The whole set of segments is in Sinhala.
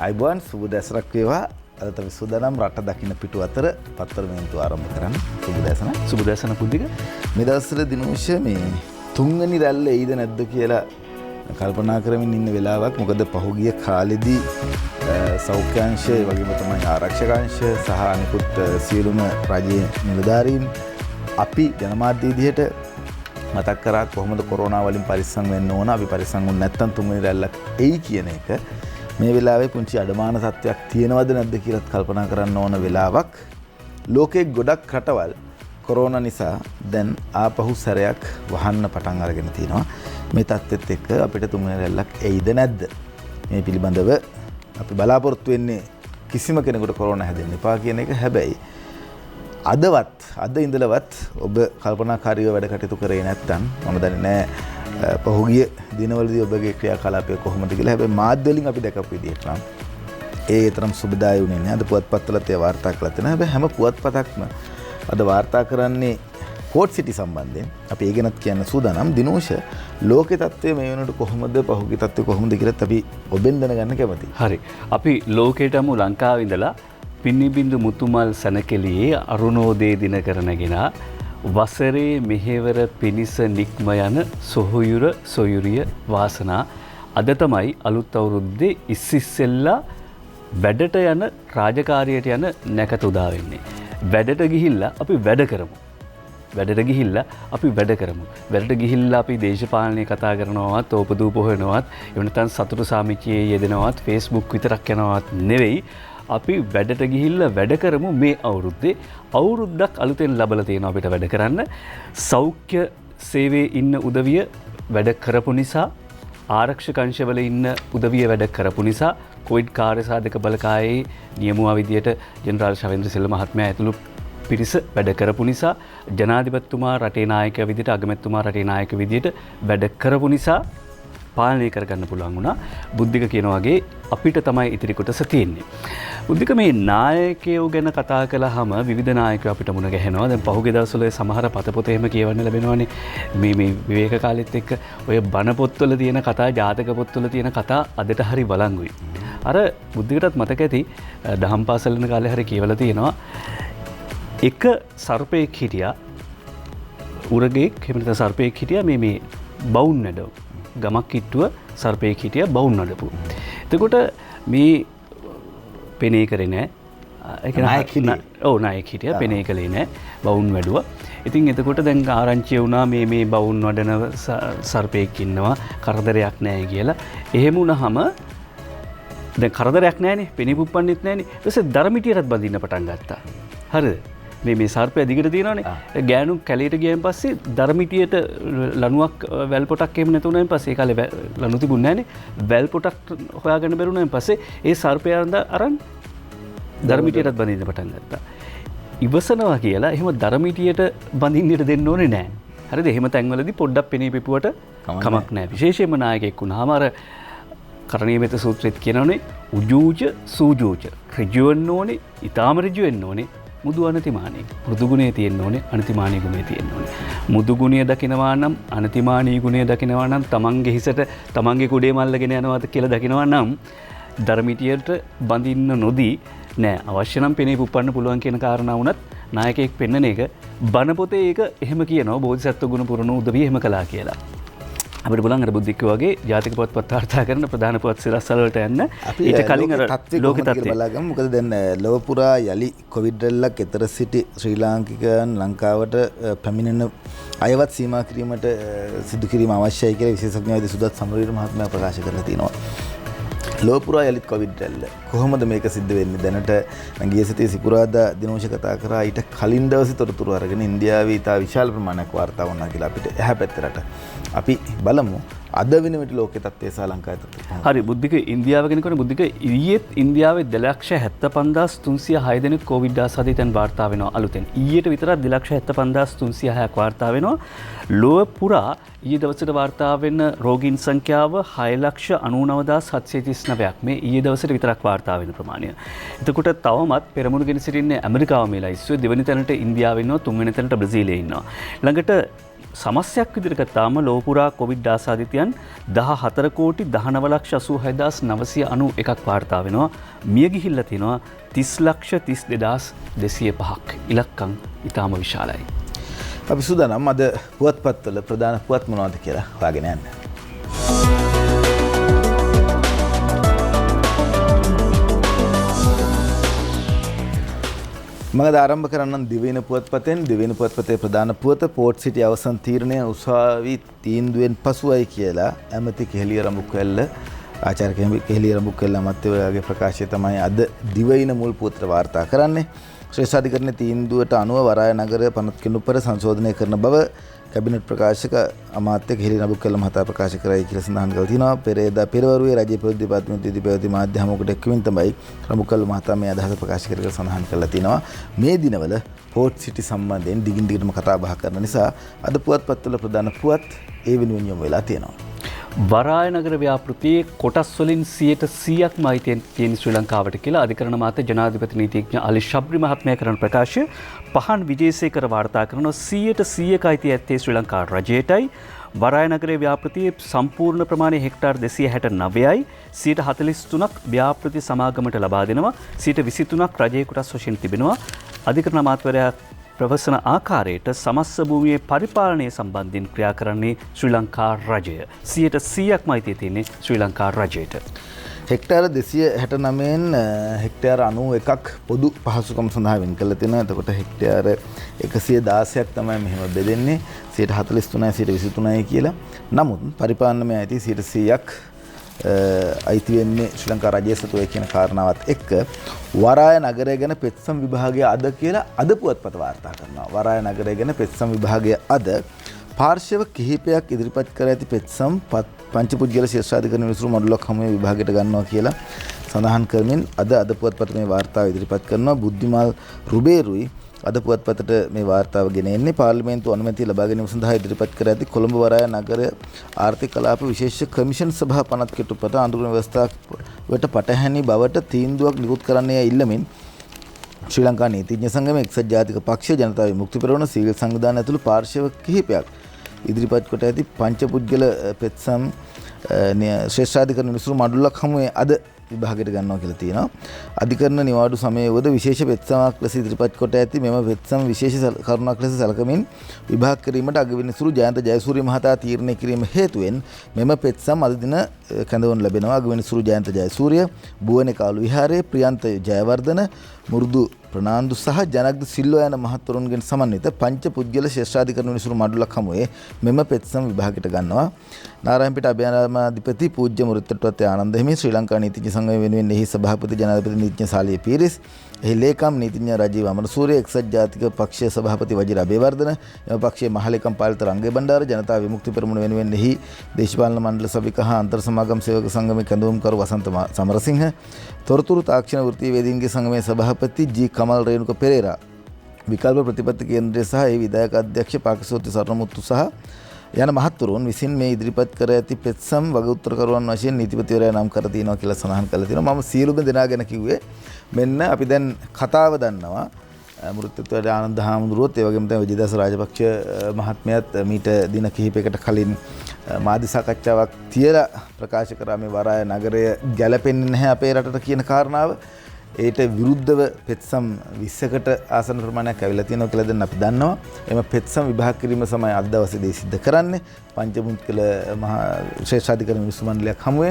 අයිබෝන් සුබ දැසරක් වේවා. අද තමයි සූදානම් රට දකින්න පිටු අතර පත්තර මේන්තු ආරම්භ කරන්න. සුබ දැසන පුද්දික. මේ දවස්වල දිනෝෂ මේ තුන්වෙනි රැල්ල එයිද නැද්ද කියලා කල්පනා කරමින් ඉන්න වෙලාවක්. මොකද පහුගිය කාලෙදී සෞඛ්‍යාංශය වගේම තමයි ආරක්ෂකාංශ සහ අනිකුත් සියලුම රජයේ නිලධාරීන් අපි ජනමාධ්‍ය විදිහට මතක් කරා කොහොමද කොරෝනා වලින් පරිස්සම් වෙන්න ඕන. අපි පරිස්සම් වුනේ නැත්නම් තුන්වෙනි රැල්ලක් එයි කියන එක. මේ වෙලාවේ පුංචි අඩමාන තත්ත්වයක් තියෙනවද නැද්ද කියලාත් කල්පනා කරන්න ඕන වෙලාවක්. ලෝකේ ගොඩක් රටවල් කොරෝනා නිසා දැන් ආපහු සැරයක් වහන්න පටන් අරගෙන තිනවා. මේ තත්ත්වෙත් එක්ක අපිට තුන්වෙනි රැල්ලක් එයිද නැද්ද? මේ පිළිබඳව අපි බලාපොරොත්තු වෙන්නේ කිසිම කෙනෙකුට කොරෝනා හැදෙන්න එපා කියන එක. හැබැයි අද ඉඳලවත් ඔබ කල්පනාකාරීව වැඩ කටයුතු කරේ නැත්නම් මම දන්නේ නැහැ පහුගිය දිනවලදී ඔබගේ ක්‍රියාකලාපය කොහොමද කියලා. හැබැයි මාධ්‍ය වලින් අපි දැකපු විදිහට නම් ඒ තරම් සුබදායී වුණේ නැහැ. අද පුවත්පත්වලත් ඒ වාර්තා කරලා තියෙනවා. හැබැයි හැම පුවත්පතක්ම අද වාර්තා කරන්නේ කෝට් සිටි සම්බන්ධයෙන්. අපි ඒ ගැනත් කියන්න සූදානම්. දිනෝෂ ලෝකේ තත්ත්වය මේ වෙනකොට කොහොමද, පහුගිය තත්ත්වය කොහොමද කියලාත් අපි ඔබෙන් දැනගන්න කැමතියි. හරි. අපි ලෝකේටම ලංකාවේ ඉඳලා පින්නිබින්දු මුතුමල් සැනකෙළියේ අරුණෝදේ දින කරනගෙන වසරේ මෙහෙවර පිනිස නික්ම යන සොයුරිය වාසනා අද තමයි අලුත් අවුරුද්දේ ඉස්සෙල්ලා වැඩට යන රාජකාරියට යන නැකත උදා වෙන්නේ. වැඩට ගිහිල්ලා අපි වැඩ කරමු. වැඩට ගිහිල්ලා අපි දේශපාලනය කතා කරනවත්, ඕපදූප හොයනවත්, එහෙම නැත්නම් සතුටු සාමිච්චියේ යෙදෙනවත්, Facebook විතරක් යනවත් නෙවෙයි. අපි වැඩට ගිහිල්ලා වැඩ කරමු. මේ අවුරුද්දේ අවුරුද්දක් අලුතෙන් ලැබලා තියෙනවා අපිට වැඩ කරන්න. සෞඛ්‍ය සේවයේ ඉන්න උදවිය වැඩ කරපු නිසා, ආරක්ෂක අංශවල ඉන්න උදවිය වැඩ කරපු නිසා, කොවිඩ් කාර්යසාධක බලකායේ නියමුවා විදියට ජෙනරාල් ශවේන්ද්‍ර සිල්වා මහත්මයා ඇතුළු පිරිස වැඩ කරපු නිසා, ජනාධිපතිතුමා රටේ නායකයා විදියට, අගමැතිතුමා රටේ නායක විදියට වැඩ කරපු නිසා පාලනය කරගන්න පුළුවන් වුණා. බුද්ධික කියන වගේ අපිට තමයි ඉතිරි කොටස තියෙන්නේ. බුද්ධික මේ නායකයෝ ගැන කතා කළාම විවිධ නායකයෝ අපිට මුණ ගැහෙනවා. දැන් පහුගිය දවස්වල සමහර පතපොතේ එහෙම කියවන්න ලැබෙනවානේ. මේ විවේක කාලෙත් එක්ක ඔය බණ පොත්වල තියෙන කතා, ජාතක පොත්වල තියෙන කතා අදට හරි වළංගුයි. අර බුද්ධිකටත් මතක ඇති දහම් පාසල් යන කාලේ හරි කියවලා තියෙනවා. එක සර්පයෙක් හිටියා, උරගෙක්, එහෙම නැත්නම් සර්පයෙක් හිටියා මේ බවුන් නඩව. ගමක් කිට්ටුව සර්පයෙක් හිටියා බවුන් නඩපු. එතකොට මේ පෙනේ කරේ නෑ. නායක හිටියා පෙනේ කළේ නෑ. බවුන් වැඩුවා. ඉතින් එතකොට දැන් ආරංචි වුණා මේ බවුන් වඩන සර්පයෙක් ඉන්නවා, කරදරයක් නෑ කියලා. එහෙම වුණාම දැන් කරදරයක් නෑනේ, පෙනේ පුප්පන්නෙත් නෑනේ. ඊට පස්සේ දරමිටියටත් බඳින්න පටන් ගත්තා. හරිද? මේ සර්පය දිගට තියෙනවානේ. ගෑනු කැලේට ගියන් පස්සේ දරමිටියට ලණුවක් වැල් පොටක් එහෙම නැතුණාන් පස්සේ ඒ කාලේ ලණු තිබුණේ නැහනේ. වැල් පොටක් හොයාගන්න බැරුණාන් පස්සේ ඒ සර්පයා අරන් දරමිටියටත් බඳින්න පටන් ගත්තා. ඉවසනවා කියලා එහෙම දරමිටියට බඳින්නට දෙන්න ඕනේ නැහැ. හරිද? එහෙම තැන්වලදී පොඩ්ඩක් පෙනී පිපුවට කමක් නැහැ. විශේෂයෙන්ම නායකයෙක් වුණාම අර කරණීය මෙත සූත්‍රෙත් කියනෝනේ උජූජ සූජූජ. ඍජු වෙන්න ඕනේ, ඊටාම ඍජු වෙන්න ඕනේ. මුදු අනතිමානී. මෘදු ගුණය තියෙන්න ඕනේ, අනතිමානී ගුණය තියෙන්න ඕනේ. මුදු ගුණය දකිනවා නම්, අනතිමානී ගුණය දකිනවා නම්, තමන්ගේ හිසට තමන්ගේ කුඩේ මල්ලගෙන යනවාද කියලා දකිනවා නම් ධර්මිතියට බඳින්න නොදී නෑ. අවශ්‍ය නම් පෙනේ පුප්පන්න පුළුවන් කියන කාරණා වුණත් නායකයෙක් පෙන්නන එක බණ පොතේ ඒක එහෙම කියනවා. බෝධිසත්ව ගුණ පුරණ උදවිය එහෙම කළා කියලා. අපිට බලන්න අර බුද්ධික වගේ ජාතික පොත්පත් වාර්තා කරන ප්‍රධාන පොත් සිරස්වල වලට යන්න ඊට කලින් අර ලෝක තත්ත්වය බලගමු. මොකද දැන් ලොව පුරා යලි කොවිඩ් රැල්ලක් එතර සිටි ශ්‍රී ලාංකිකයන් ලංකාවට පැමිණෙන අයවත් සීමා කිරීමට සිදු කිරීම අවශ්‍යයි කියලා විශේෂඥ සුදත් සමරවීර මහත්මයා ප්‍රකාශ කරලා තිනවා. ලොව පුරා යලිත් කොවිඩ් රැල්ල කොහොමද මේක සිද්ධ වෙන්නේ? දැනට ගිය සතියේ සිකුරාදා දිනෝෂ කතා කරා. ඊට කලින් දවසේ තොරතුරු අරගෙන ඉන්දියාවේ ඉතා විශාල ප්‍රමාණයක් වාර්තා වුණා කියලා අපිට එහා පැත්තට අපි බලමු අද වෙන විට ලෝකයේ තත්ත්වය සහ ලංකාවේ තත්ත්වය. හරි බුද්ධික ඉන්දියාව ගැන කරන බුද්ධික ඊයේත් ඉන්දියාවේ 2,75,306 දෙනෙක් කොවිඩ් ආසාදිතයන් වාර්තා වෙනවා අලුතෙන්. ඊයේට විතරක් 2,75,306ක් වාර්තා වෙනවා. ලොව පුරා ඊයේ දවසට වාර්තා වෙන රෝගීන් සංඛ්‍යාව 6,99,739ක්. මේ ඊයේ දවසට විතරක් වාර්තා වෙන ප්‍රමාණය. එතකොට තවමත් පෙරමුණු ගෙන සිටින්නේ ඇමරිකාව මේ ලයිස්තුවේ. දෙවෙනි තැනට ඉන්දියාව ඉන්නවා, තුන්වෙනි තැනට බ්‍රසීලය ඉන්නවා. ළඟට සමස්යක් විදිහට ගත්තාම ලෝපුරා කොවිඩ් ආසාදිතයන් 14,96,86,991ක් වාර්තා වෙනවා. මිය ගිහිල්ලා තිනවා 30,32,205ක්. ඉලක්කම් ඉතාම විශාලයි. අපි සූදානම් අද පුවත්පත්වල ප්‍රධාන පුවත් මොනවද කියලා හොයාගෙන යන්න. මම ආරම්භ කරන්නම් දිවයින පුවත්පතෙන්. දිවයින පුවත්පතේ ප්‍රධාන පුවත පෝට් සිටි අවසන් තීරණය උසාවි තීන්දුවෙන් පසුවයි කියලා ඇමති කෙහෙලිය රඹුක්වැල්ල ආචාර්ය කෙහෙලිය රඹුක්වැල්ල අමාත්‍යවරයාගේ ප්‍රකාශය තමයි අද දිවයින මුල් පුවතට වාර්තා කරන්නේ. ශ්‍රේෂ්ඨාධිකරණයේ තීන්දුවට අනුව වරාය නගර පනත් කිනුපර සංශෝධනය කරන බව කැබිනට් ප්‍රකාශක අමාත්‍ය කෙහෙලිය රඹුක්වැල්ල මහතා ප්‍රකාශ කරයි කියලා සඳහන් කරලා තිනවා. පෙරේදා පෙරවරුවේ රජයේ පොලිස් දෙපාර්තමේන්තුවේදී පැවති මාධ්‍ය හමුවකට එක්වමින් තමයි රඹුක්වැල්ල මහතා මේ අදහස ප්‍රකාශ කරලා සඳහන් කරලා තිනවා. මේ දිනවල පෝට් සිටි සම්බන්ධයෙන් දිගින් දිගටම කතා බහ කරන නිසා අද පුවත්පත්වල ප්‍රධාන පුවත් ඒ වෙනුවෙන් යොමු වෙලා තියෙනවා. වරාය නගර ව්‍යාපෘතියේ කොටස් වලින් 100%ක්ම අයිතියෙන් තියෙන ශ්‍රී ලංකාවට කියලා අධිකරණ මාත්‍ය ජනාධිපති නීතිඥ අලි ශබ්රි මහත්මයා කරන ප්‍රකාශය පහන් විජේසේකර වාර්තා කරනවා 100% අයිතිය ඇත්තේ ශ්‍රී ලංකා රජයටයි. වරාය නගරයේ ව්‍යාපෘතියේ සම්පූර්ණ ප්‍රමාණය හෙක්ටාර් 269යි. 43ක් ව්‍යාපෘති සමාගමට ලබා දෙනවා. 23ක් රජයේ කොටස් වශයෙන් තිබෙනවා. අධිකරණ අමාත්‍යවරයා ප්‍රවසන ආකාරයට සමස්ත භූමියේ පරිපාලනය සම්බන්ධයෙන් ක්‍රියා කරන්නේ ශ්‍රී ලංකා රජය. 100%ක්ම අයිතිය තියෙන්නේ ශ්‍රී ලංකා රජයට. හෙක්ටාර 269න් හෙක්ටාර 91ක් පොදු පහසුකම් සඳහා වෙන් කරලා තියෙනවා. එතකොට හෙක්ටාර 116ක් තමයි මෙහෙම බෙදෙන්නේ. 143යි 123යි කියලා. නමුත් පරිපාලනමය අයිතිය 100%ක් අයිති වෙන්නේ ශ්‍රී ලංකා රජයේ සතුවේ කියන කාරණාවත් එක්ක වරාය නගරය ගැන පෙත්සම් විභාගය අද කියලා අද පුවත්පත වාර්තා කරනවා. වරාය නගරය ගැන පෙත්සම් විභාගය අද පාර්ශව කිහිපයක් ඉදිරිපත් කර ඇති පෙත්සම් පංචපුද්ගල ශිර්ෂාධිකරණ විසුරු මඩුලක් හමුවේ විභාගයට ගන්නවා කියලා සඳහන් කරමින් අද පුවත්පත මේ වාර්තාව ඉදිරිපත් කරනවා. බුද්ධිමාල් රුබේරුයි අද පුවත්පතට මේ වාර්තාව ගෙන එන්නේ. පාර්ලිමේන්තු අනුමැතිය ලබා ගැනීම සඳහා ඉදිරිපත් කර ඇති කොළඹ වරාය නගර ආර්ථික කලාප විශේෂ කමිෂන් සභා පනත් කෙටුපත අඳුරන ව්‍යවස්ථාවට පටහැනි බවට තීන්දුවක් නිකුත් කරන්නේ ඉල්ලමින් ශ්‍රී ලංකා නීතිඥ සංගම, එක්සත් ජාතික පක්ෂ, ජනතා විමුක්ති පෙරමුණ, සිවිල් සංවිධාන ඇතුළු පාර්ශව කිහිපයක් ඉදිරිපත් කොට ඇති පංචපුද්ගල පෙත්සම් ශ්‍රේෂ්ඨාධිකරණ විසුරු මඩුල්ලක් හමුවේ අද විභාගයට ගන්නවා කියලා තියෙනවා. අධිකරණ නිවාඩු සමයවද විශේෂ පෙත්සමක් ලෙස ඉදිරිපත් කොට ඇති මෙම පෙත්සම් විශේෂ කරුණක් ලෙස සැලකමින් විභාග කිරීමට අගවිනිසුරු ජයන්ත ජයසූරිය මහතා තීරණය කිරීම හේතුවෙන් මෙම පෙත්සම් අද දින කැඳවනු ලැබෙනවා. අගවිනිසුරු ජයන්ත ජයසූරිය, බුවනේ කාලු විහාරයේ ප්‍රියන්ත ජයවර්ධන, මුරුදු ප්‍රනාන්දු සහ ජනග්ද සිල්වා යන මහත්වරුන්ගෙන් සමන්විත පංච පුද්ගල ශේෂ්ඨාධිකරණ විසුරු මඩුලක් හමුවේ මෙම පෙත්සම් විභාගයට ගන්නවා. නාරායන්පිට අභයාරාමාධිපති පූජ්‍ය මුරුත්තට්ටුවත් ආනන්ද හිමි, ශ්‍රී ලංකා නීතිඥ සංගමය වෙනුවෙන් එහි සභාපති ජනාධිපති නීතිඥ සාලිය පීරිස්, එහි ලේකම් නීතිඥ රජීව අමරසූරිය, එක්සත් ජාතික පක්ෂයේ සභාපති වජිර අබේවර්ධන, එම පක්ෂයේ මහලේකම් පාලිත රංගේ බණ්ඩාර, ජනතා විමුක්ති පෙරමුණ වෙනුවෙන් එහි දේශපාලන මණ්ඩල සභික හා අන්තර් සමාගම් සේවක සංගමේ කැඳවුම්කරු වසන්ත සමරසිංහ, තොරතුරු තාක්ෂණ වෘත්තීය වේදීන්ගේ සංගමේ සභාපති ජී කමල් රේණුක පෙරේරා, විකල්ප ප්‍රතිපත්ති කේන්ද්‍රය සහ ඒ විධායක අධ්‍යක්ෂ පාකසෝති සරණමුත්තු සහ යන මහත්වරුන් විසින් මේ ඉදිරිපත් කර ඇති පෙත්සම් වග උත්තරකරුවන් වශයෙන් නීතිපතිවරයා නම් කර තියෙනවා කියලා සඳහන් කරලා තියෙනවා. මම සියලුම දෙනා ගැන කිව්වේ මෙන්න අපි දැන් කතාව දන්නවා. මුරුත්තත්වයට ආනන්ද හාමුදුරුවොත් ඒ වගේම තමයි විජේදාස රාජපක්ෂ මහත්මයාත් මීට දින කිහිපයකට කලින් මාධ්‍ය සාකච්ඡාවක් තියලා ප්‍රකාශ කරා මේ වරාය නගරය ගැලපෙන්නේ නැහැ අපේ රටට කියන කාරණාව. ඒට විරුද්ධව පෙත්සම් 20කට ආසන ප්‍රමාණයක් ඇවිල්ලා තියෙනවා කියලා දැන් අපි දන්නවා. එම පෙත්සම් විභාග කිරීම තමයි අද දවසේදී සිද්ධ කරන්නේ. පංචමුත්කල මහා ශ්‍රේෂ්ඨාධිකරණ විසුරු මණ්ඩලයක් හමුවේ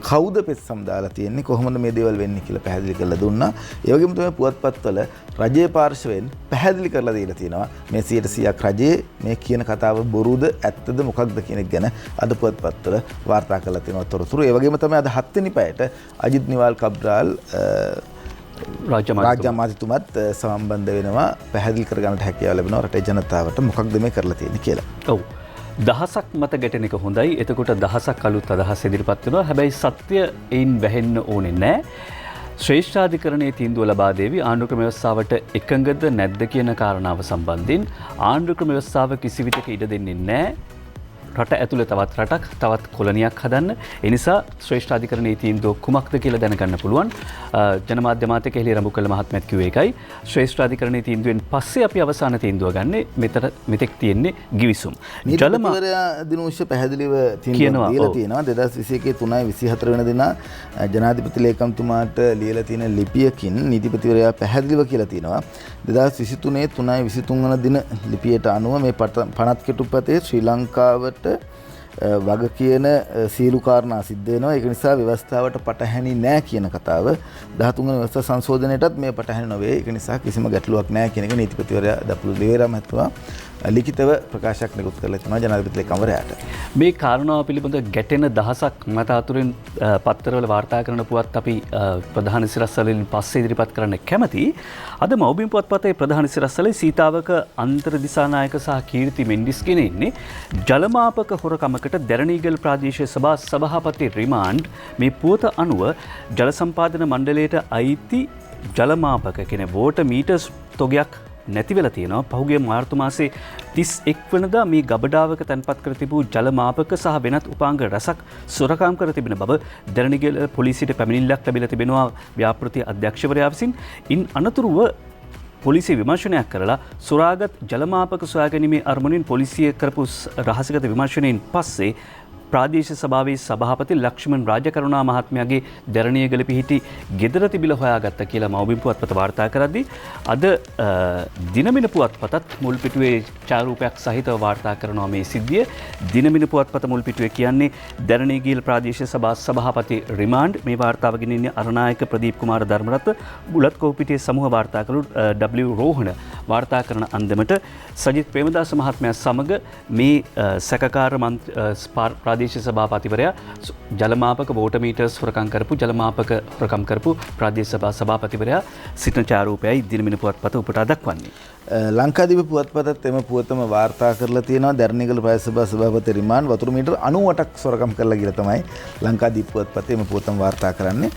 කවුද පෙත්සම් දාලා තියෙන්නේ, කොහොමද මේ දේවල් වෙන්නේ කියලා පැහැදිලි කරලා දුන්නා. ඒ වගේම තමයි පුවත්පත්වල රජයේ පාර්ශවයෙන් පැහැදිලි කරලා දීලා තියෙනවා මේ 100%ක් රජයේ මේ කියන කතාව බොරුද ඇත්තද මොකක්ද කියන එක ගැන අද පුවත්පත්වල වාර්තා කරලා තියෙනවා තොරතුරු. ඒ වගේම තමයි අද 7 වෙනි පැයට අජිත් නිවාල් කබ්රාල් රාජ්‍ය අමාත්‍යතුමත් සම්බන්ධ වෙනවා. පැහැදිලි කරගන්නට හැකියාව ලැබෙනවා රටේ ජනතාවට මොකක්ද මේ කරලා තියෙන්නේ කියලා. ඔව්. දහසක් මත ගැටෙන එක හොඳයි. එතකොට දහසක් අලුත් අදහස් ඉදිරිපත් වෙනවා. හැබැයි සත්‍ය එයින් වැහෙන්න ඕනේ නැහැ. ශ්‍රේෂ්ඨාධිකරණයේ තීන්දුව ලබා දේවි ආණ්ඩුක්‍රම ව්‍යවස්ථාවට එකඟද නැද්ද කියන කාරණාව සම්බන්ධයෙන් ආණ්ඩුක්‍රම ව්‍යවස්ථාව කිසිවිටක ඉඩ දෙන්නේ නැහැ රට ඇතුළේ තවත් රටක් තවත් කොලනියක් හදන්න. ඒ නිසා ශ්‍රේෂ්ඨ අධිකරණයේ තීන්දුව කුමක්ද කියලා දැනගන්න පුළුවන්. ජනමාධ්‍ය අමාත්‍ය කෙහෙලි රඹුකල මහත්මයාත් කිව්වේ ඒකයි. ශ්‍රේෂ්ඨ අධිකරණයේ තීන්දුවෙන් පස්සේ අපි අවසාන තීන්දුව ගන්නේ. මෙතෙක් තියෙන්නේ ගිවිසුම්. ජලමාත්‍යවරයා දිනෝෂ පැහැදිලිව තීන්දුව දීලා තියෙනවා 2021 3 24 වෙනි දින ජනාධිපති ලේකම්තුමාට ලියලා තියෙන ලිපියකින් නීතිපතිවරයා පැහැදිලිව කියලා තියෙනවා 2023 3 23 වන දින ලිපියට අනුව මේ පනත් කෙටුපතේ ශ්‍රී ලංකාවට වග කියන සීලු කාරණා සිද්ධ වෙනවා. ඒක නිසා ව්‍යවස්ථාවට පටහැනි නැහැ කියන කතාව 13 වෙනි ව්‍යවස්ථා සංශෝධනයටත් මේ පටහැනි නොවේ. ඒක නිසා කිසිම ගැටලුවක් නැහැ කියන එක නීතිපතිවරයා දපුළු දේවරම් මහත්මයා ලිඛිතව ප්‍රකාශයක් නිකුත් කරලා තිනවා ජනාධිපති ලේකම්වරයාට. මේ කාරණාව පිළිබඳ ගැටෙන දහසක් මත අතුරින් පත්තරවල වාර්තා කරන පුවත් අපි ප්‍රධාන සිරස්වලින් පස්සේ ඉදිරිපත් කරන්න කැමති. අද මව්බිම් පුවත්පතේ ප්‍රධාන සිරස්වලේ සීතාවක අන්තර දිසානායක සහ කීර්ති මෙන්ඩිස් කියන ඉන්නේ ජලමාපක හොරකමකට දැරණීගල් ප්‍රාදේශීය සභාපති රිමාන්ඩ්. මේ පුවත අනුව ජල සම්පාදන මණ්ඩලයට අයිති ජලමාපක කියන වෝටර් මීටර්ස් තොගයක් නැති වෙලා තියෙනවා. පහුගිය මාර්තු මාසේ 31 වෙනිදා මේ ගබඩාවක තැන්පත් කර තිබූ ජලමාපක සහ වෙනත් උපාංග රසක් සොරකම් කර තිබෙන බව දැරණිගල පොලිසියට පැමිණිල්ලක් ලැබිලා තිබෙනවා ව්‍යාපෘති අධ්‍යක්ෂවරයා විසින්. ඉන් අනතුරුව පොලිසිය විමර්ශනයක් කරලා සොරාගත් ජලමාපක සොයාගැනීමේ අරමුණින් පොලිසිය කරපු රහසිගත විමර්ශනයෙන් පස්සේ ප්‍රාදේශීය සභාවේ සභාපති ලක්ෂ්මන් රාජකරුණා මහත්මයාගේ දැරණියගල පිහිටි ගෙදර තිබිලා හොයාගත්තා කියලා මව්බිම් පුවත්පත වාර්තා කරද්දී අද දිනමින පුවත්පතත් මුල් පිටුවේ ඡායාරූපයක් සහිතව වාර්තා කරනවා මේ සිද්ධිය. දිනමින පුවත්පත මුල් පිටුවේ කියන්නේ දැරණියගල ප්‍රාදේශීය සභාපති රිමාන්ඩ්. මේ වාර්තාව ගෙනින්නේ අරනායක ප්‍රදීප් කුමාර ධර්මරත්න බුලත් කෝපිටියේ සමූහ වාර්තාකරු W රෝහණ වාර්තා කරන අන්දමට සජිත් ප්‍රේමදාස මහත්මයා සමග මේ සැකකාර ප්‍රාදේශීය සභාපතිවරයා ජලමාපක වෝටර් මීටර්ස් හොරකම් කරපු ජලමාපක හොරකම් කරපු ප්‍රාදේශීය සභාපතිවරයා සිටින ඡායාරූපයයි දිනමින පුවත්පත උපුටා දක්වන්නේ. ලංකාදීප පුවත්පතත් එම පුවතම වාර්තා කරලා තියෙනවා දැරණිගල ප්‍රාදේශීය සභා සභාපති රිමාන්ඩ් වතුර මීටර 98ක් සොරකම් කරලා කියලා තමයි ලංකාදීප පුවත්පතේ එම පුවතම වාර්තා කරන්නේ.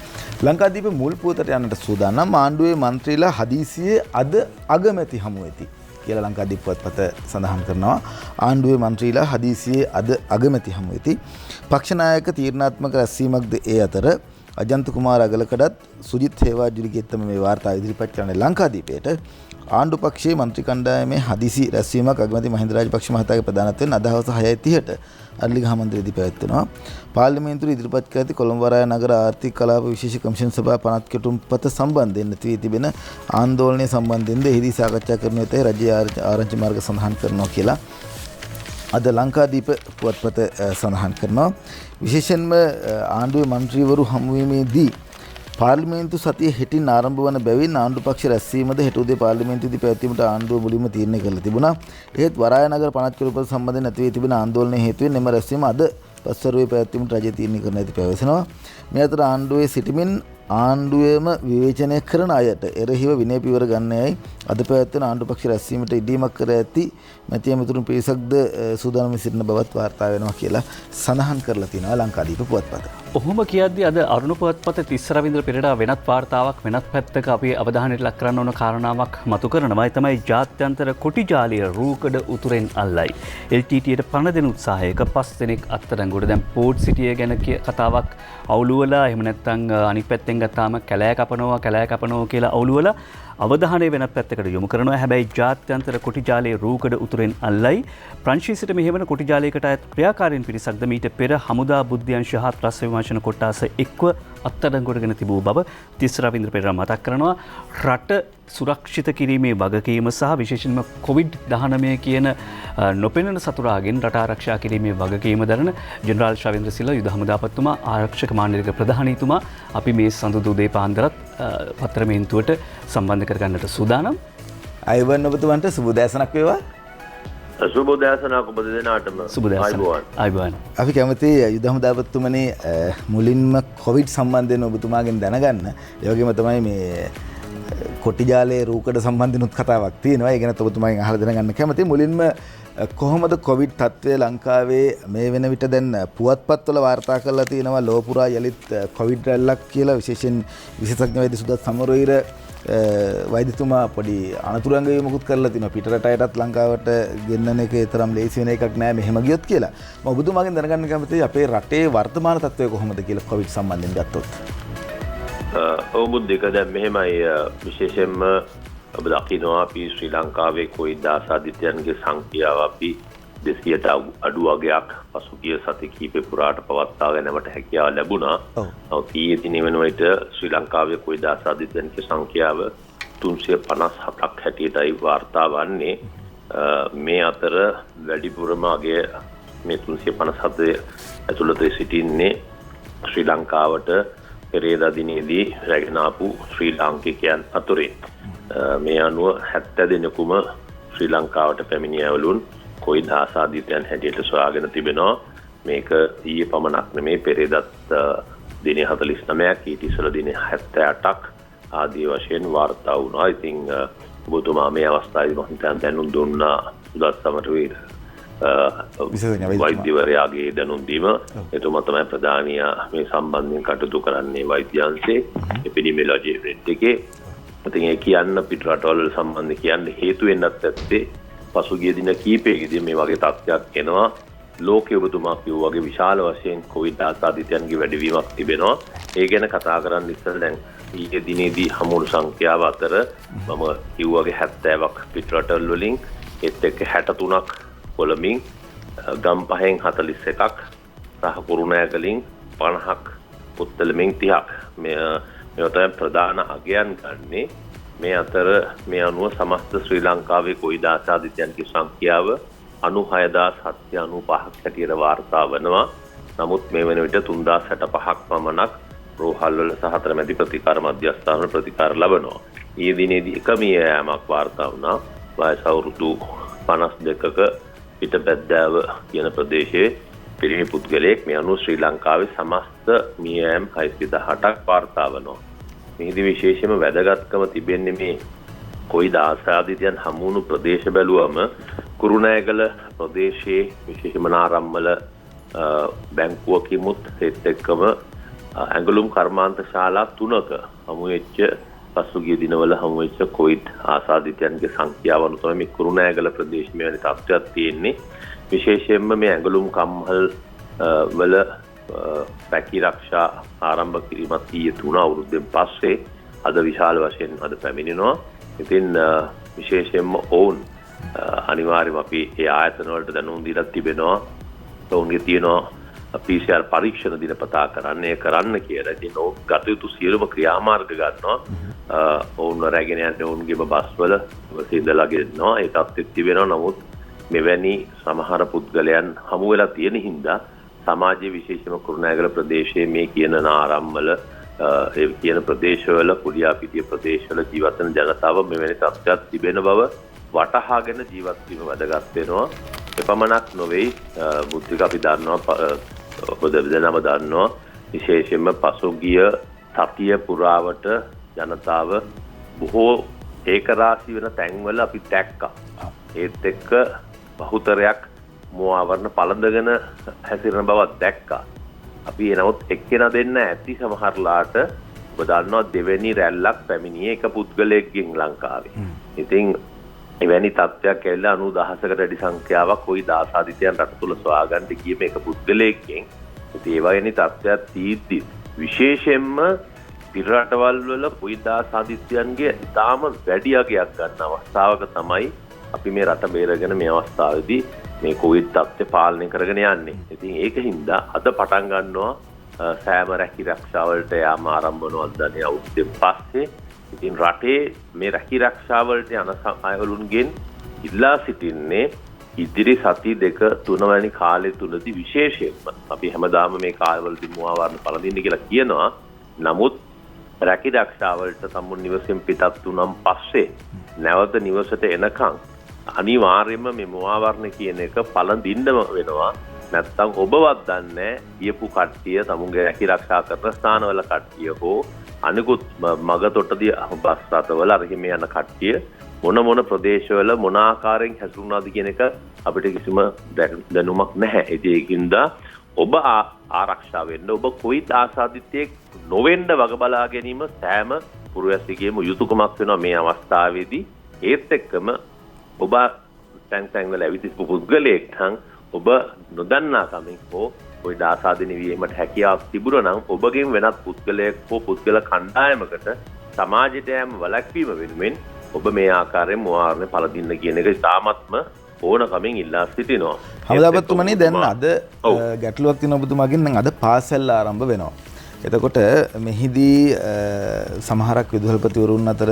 ලංකාදීප මුල් පුවතට යන්නට සූදානම් ආණ්ඩුවේ මන්ත්‍රීලා හදිසියේ අද අගමැති හමු වෙති කියලා ලංකාදීප පුවත්පත සඳහන් කරනවා. ආණ්ඩුවේ මන්ත්‍රීලා හදිසියේ අද අගමැති හමු වෙති. පක්ෂ නායක තීරණාත්මක රැස්වීමක්ද ඒ අතර අජන්ත කුමාර අගලකඩත් සුජිත් හේවාජුලිගෙත් තමයි මේ වාර්තාව ඉදිරිපත් කරන්නේ ලංකාදීපයට. ආණ්ඩු පක්ෂයේ මන්ත්‍රී කණ්ඩායමේ හදිසි රැස්වීමක් අගමැති මහින්ද රාජපක්ෂ මහතාගේ ප්‍රධානත්වයෙන් අද හවස 6:30ට අරලිගහ මන්දිරයේදී පැවැත්වෙනවා. පාර්ලිමේන්තුවේ ඉදිරිපත් කර ඇති කොළඹ වරාය නගර ආර්ථික කලාප විශේෂ කමිෂන් සභා පනත් කෙටුම්පත සම්බන්ධයෙන් නැති තිබෙන ආందోලනය සම්බන්ධයෙන්ද එහිදී සාකච්ඡා කරනු ඇතැයි රජයේ ආරංචි මාර්ග සඳහන් කරනවා කියලා අද ලංකාදීප පුවත්පත සඳහන් කරනවා. විශේෂයෙන්ම ආණ්ඩුවේ මන්ත්‍රීවරු හමුවීමේදී පාර්ලිමේන්තු සතිය හෙටින් ආරම්භ වන බැවින් ආණ්ඩු පක්ෂ රැස්වීමද හෙට උදේ පාර්ලිමේන්තුවේදී පැවැත්වීමට ආණ්ඩුව මුලින්ම තීරණය කරලා තිබුණා. එහෙත් වරාය නගර පනත් කෙටුම්පත සම්බන්ධයෙන් නැති වී තිබෙන ආందోලනයේ හේතුවෙන් එම රැස්වීම අද පස්වරුවේ පැවැත්වීමට රජය තීරණය කරන ඇති පැවසෙනවා. මේ අතර ආණ්ඩුවේ සිටිමින් ආණ්ඩුවේම විවේචනය කරන අයට එරෙහිව විනය පියවර ගන්නයයි අද පැවැත්වෙන ආණ්ඩු පක්ෂ රැස්වීමට ඉදීමක් කර ඇති මැතිය මිතුරුන් පිරිසක්ද සූදානම් සිටින බවත් වාර්තා වෙනවා කියලා සඳහන් කරලා තියෙනවා ලංකාදීප පුවත්පත. ඔහොම කියද්දී අද අරුණ පුවත්පත තිස්ස රවින්ද්‍ර පෙරේරා වෙනත් වාර්තාවක් වෙනත් පැත්තක අපි අවධානයට ලක් කරන්න ඕන කාරණාවක් මතු කරනවා. ඒ තමයි ජාත්‍යන්තර කොටි ජාලය රූකඩ උතුරෙන් අල්ලයි. LTTට පණ දෙන උත්සාහයක 5 දෙනෙක් අත්අඩංගුවට. දැන් පෝර්ට් සිටිය ගැන කතාවක් අවුලුවලා එහෙම නැත්නම් අනිත් පැත්තෙන් ගත්තාම කැලෑ කපනවා කියලා අවුලුවලා අවධානය වෙනත් පැත්තකට යොමු කරනවා. හැබැයි ජාත්‍යන්තර කොටි ජාලයේ රූකඩ උතුරෙන් අල්ලයි. ප්‍රංශීසිට මෙහෙවන කොටි ජාලයකට අයත් ක්‍රියාකාරීන් පිරිසක්ද මීට පෙර හමුදා බුද්ධ්‍යංශ හා ත්‍රස්ස විමර්ශන කොට්ටාස එක්ව අත්අඩංගුවටගෙන තිබූ බව තිස්ස රවින්ද්‍ර පෙරේරා මතක් කරනවා. රට සුරක්ෂිත කිරීමේ වගකීම සහ විශේෂයෙන්ම COVID-19 කියන නොපෙනෙන සතුරාගෙන් රට ආරක්ෂා කිරීමේ වගකීම දරන ජෙනරාල් ශවේන්ද්‍ර සිල්වා යුද හමුදාපතිතුමා ආරක්ෂක මාණ්ඩලික ප්‍රධානීතුමා අපි මේ සඳුදු උදේ පාන්දරත් පත්‍රමේන්තුවට සම්බන්ධ කරගන්නට සූදානම්. අයවන් ඔබතුමන්ට සුබ උදෑසනක් වේවා. සුබ උදෑසනක් ඔබ දෙනාටම. සුබ උදෑසන. අපි කැමති යුද හමුදාපතිතුමනි මුලින්ම කොවිඩ් සම්බන්ධයෙන් ඔබතුමාගෙන් දැනගන්න. ඒ වගේම තමයි මේ කොටි ජාලයේ රූකඩ සම්බන්ධිනුත් කතාවක් තියෙනවා. ඒ ගැන ඔබතුමාගෙන් අහලා දැනගන්න කැමතියි. මුලින්ම කොහොමද කොවිඩ් තත්ත්වය ලංකාවේ මේ වෙන විට දැන් පුවත්පත්වල වාර්තා කරලා තියෙනවා ලෝපුරා යලිත් කොවිඩ් රැල්ලක් කියලා විශේෂයෙන් විශේෂඥ වෛද්‍ය සුදත් සමරවීර වෛද්‍යතුමා පොඩි අනතුරංගවීමකුත් කරලා තිනවා පිටරටයටත් ලංකාවට ගෙන්නන එක තරම් ලේසි වෙන එකක් නෑ මෙහෙම ගියොත් කියලා. මම ඔබතුමාගෙන් දැනගන්න කැමතියි අපේ රටේ වර්තමාන තත්ත්වය කොහොමද කියලා කොවිඩ් සම්බන්ධයෙන් ගත්තොත්. ඔව් මුද්දික දැන් මෙහෙමයි විශේෂයෙන්ම ඔබ දකිනවා අපි ශ්‍රී ලංකාවේ කොවිඩ් ආසාදිතයන්ගේ සංඛ්‍යාව අපි 200ට අඩු වගයක් පසුගිය සති කිහිපේ පුරාට පවත්වා ගැනීමට හැකියාව ලැබුණා. නමුත් ඊයේ දින වෙනුවට ශ්‍රී ලංකාවේ කොවිඩ් ආසාදිතයන්ගේ සංඛ්‍යාව 357ක් හැටියටයි වාර්තා වන්නේ. මේ අතර වැඩිපුරම අගය මේ 357 ඇතුළත සිටින්නේ ශ්‍රී ලංකාවට පෙරේදා දිනේදී රැගෙන ආපු ශ්‍රී ලාංකිකයන් අතුරින්. මේ අනුව 70 දෙනෙකුම ශ්‍රී ලංකාවට පැමිණියවලුන් කොවිඩ් ආසාදිතයන් හැටියට සොයාගෙන තිබෙනවා. මේක ඊයේ පමණක් නෙමේ පෙරේදත් දිනේ 49ක් ඊට ඉස්සෙල්ලා දිනේ 78ක් ආදී වශයෙන් වාර්තා වුණා. ඉතින් ඔබතුමා මේ අවස්ථාවේදී මම හිතන්නේ දැනුම් දුන්නා සුදත් සමරවීර වෛද්‍යවරයාගේ දැනුම් දීම. එතුමා තමයි ප්‍රධානියා මේ සම්බන්ධයෙන් කටයුතු කරන්නේ වෛද්‍ය අංශයේ එපිඩිමියොලොජි යුනිට් එකේ. ඉතින් ඒ කියන්න පිට රටවල් සම්බන්ධ කියන්න හේතු වෙන්නත් ඇත්තේ පසුගිය දින කීපයකදී මේ වගේ තත්ත්වයක් එනවා. ලෝකයේ ඔබතුමා කිව්වා වගේ විශාල වශයෙන් කොවිඩ් ආසාදිතයන්ගේ වැඩිවීමක් තිබෙනවා. ඒ ගැන කතා කරන්න ඉස්සෙල්ලා දැන් ඊයේ දිනේදී හමුණු සංඛ්‍යාව අතර මම කිව්වා වගේ 70ක් පිට රටවල් වලින් ඒත් එක්ක 63ක් කොළඹින් ගම්පහෙන් 41ක් සහ කුරුණෑගලින් 50ක් පුත්තලමින් 30ක් මේ තමයි ප්‍රධාන අගයන් ගන්නේ. මේ අතර මේ අනුව සමස්ත ශ්‍රී ලංකාවේ කොවිඩ් ආසාදිතයන්ගේ සංඛ්‍යාව 96795ක් හැටියට වාර්තා වනවා. නමුත් මේ වෙන විට 3065ක් පමණක් රෝහල්වල සහ අතරමැදි ප්‍රතිකාර මධ්‍යස්ථානවල ප්‍රතිකාර ලබනවා. ඊයේ දිනේදී එක මිය යාමක් වාර්තා වුණා. වයස අවුරුදු 52ක පිටබැද්දාව කියන ප්‍රදේශයේ පිරිමි පුද්ගලයෙක්. මේ අනුව ශ්‍රී ලංකාවේ සමස්ත මිය යාම් 618ක් වාර්තා වනවා. මෙහිදී විශේෂයෙන්ම වැදගත්කම තිබෙන්නේ මේ කොවිඩ් ආසාදිතයන් හමුණු ප්‍රදේශ බැලුවම කුරුණෑගල ප්‍රදේශයේ විශේෂයෙන්ම නාරම්මල බැංකුවකිමුත් ඒත් එක්කම ඇඟලුම් කර්මාන්ත ශාලා 3ක හමු වෙච්ච පසුගිය දිනවල හමු වෙච්ච කොවිඩ් ආසාදිතයන්ගේ සංඛ්‍යාව අනුව තමයි මේ කුරුණෑගල ප්‍රදේශයේ මේ වැනි තත්ත්වයක් තියෙන්නේ. විශේෂයෙන්ම මේ ඇඟලුම් කම්හල් වල පැකි රක්ෂා ආරම්භ කිරීමත් ඊයේ 3 අවුරුද්දෙන් පස්සේ අද විශාල වශයෙන් අද පැමිණෙනවා. ඉතින් විශේෂයෙන්ම ඔවුන් අනිවාර්යයෙන්ම අපි ඒ ආයතන වලට දැනුම් දීලා තිබෙනවා. ඔවුන්ගේ තියෙනවා PCR පරීක්ෂණ දිනපතා කරන්න කියලා. ඉතින් ඔවුන් ගත යුතු සියලුම ක්‍රියාමාර්ග ගන්නවා. ඔවුන් රැගෙන යන්නේ ඔවුන්ගේම බස්වල ඉඳලා ගෙනවා. ඒ තත්ත්වෙත් තිබෙනවා. නමුත් මෙවැනි සමහර පුද්ගලයන් හමු වෙලා තියෙන හින්දා සමාජයේ විශේෂම කුරුණෑගල ප්‍රදේශයේ මේ කියන නාරම්මල ඒ කියන ප්‍රදේශවල කුඩියාපිටිය ප්‍රදේශවල ජීවත් වෙන ජනතාව මෙවැනි තත්ත්වයක් තිබෙන බව වටහාගෙන ජීවත් වීම වැදගත් වෙනවා. එපමණක් නොවේ බුද්ධික අපි දන්නවා ඔබ දෙදෙනාම දන්නවා විශේෂයෙන්ම පසුගිය සතිය පුරාවට ජනතාව බොහෝ ඒකරාශී වෙන තැන්වල අපි දැක්කා. ඒත් එක්ක බහුතරයක් මුවාවරණ පළඳගෙන හැසිරෙන බවක් දැක්කා. අපි එනමුත් එක්කෙනා දෙන්න ඇති සමහරලාට ඔබ දන්නවා දෙවෙනි රැල්ලක් පැමිණියේ එක පුද්ගලයෙක්ගෙන් ලංකාවේ. ඉතින් එවැනි තත්ත්වයක් ඇවිල්ලා 90000කට වැඩි සංඛ්‍යාවක් කොවිඩ් ආසාදිතයන් රට තුල සොයාගන්න ගිය මේක පුද්ගලයෙක්ගෙන්. ඉතින් ඒ වගේ තත්ත්වයක් තීද්දි විශේෂයෙන්ම පිට රටවල් වල කොවිඩ් ආසාදිතයන්ගේ ඉතාම වැඩි අගයක් ගන්න අවස්ථාවක තමයි අපි මේ රට බේරගෙන මේ අවස්ථාවේදී මේ කොවිඩ් තත්ත්වය පාලනය කරගෙන යන්නේ. ඉතින් ඒකින්ද අද පටන් ගන්නවා සෑම රැකී රක්ෂාවලට යාම ආරම්භ වෙනවා දැන් අවුරුද්දෙන් පස්සේ. ඉතින් රටේ මේ රැකී රක්ෂාවලට යන අයවලුන්ගෙන් ඉල්ලා සිටින්නේ ඉදිරි සති 2-3 වැනි කාලය තුලදී විශේෂයෙන්ම අපි හැමදාම මේ කාලවලදී මුවාවරණ පළඳින්න කියලා කියනවා. නමුත් රැකී රක්ෂාවලට සම්මුණ නිවසෙන් පිටත් වුණාන් පස්සේ නැවත නිවසට එනකන් අනිවාර්යයෙන්ම මේ මුවාවරණ කියන එක පළඳින්නම වෙනවා. නැත්තම් ඔබවත් දන්නේ කියපු කට්ටිය තමුන්ගේ රැකී රක්ෂා කරන ස්ථානවල කට්ටිය හෝ අනිකුත් මග තොටදී බස් රථවල අරගෙන යන කට්ටිය මොන ප්‍රදේශවල මොන ආකාරයෙන් හැසිරුණාද කියන එක අපිට කිසිම දැනුමක් නැහැ. ඒකින්ද ඔබ ආරක්ෂා වෙන්න, ඔබ කොයිත් ආසාදිතයෙක් නොවෙන්න වග බලා ගැනීම සෑම පුරවැසියෙකුගේම යුතුයකමක් වෙනවා මේ අවස්ථාවේදී. ඒත් එක්කම ඔබ තැන් වල ඇවිදින පුද්ගලයෙක් නම් ඔබ නොදන්නා කමින් හෝ ඔය ආසාදිත වීමට හැකියාවක් තිබුණා නම් ඔබගෙන් වෙනත් පුද්ගලයෙක් හෝ පුද්ගල කණ්ඩායමකට සමාජයට යෑම වළක්වීම වෙනුවෙන් ඔබ මේ ආකාරයෙන් මුවාරණය පළදින්න කියන එක ඉතාමත්ම ඕනකමින් ඉල්ලා සිටිනවා. හමුදාපතිතුමනි දැන් අද ගැටලුවක් තියෙන ඔබතුමාගෙන් නම් අද පාසල් ආරම්භ වෙනවා. එතකොට මෙහිදී සමහරක් විදුහල්පතිවරුන් අතර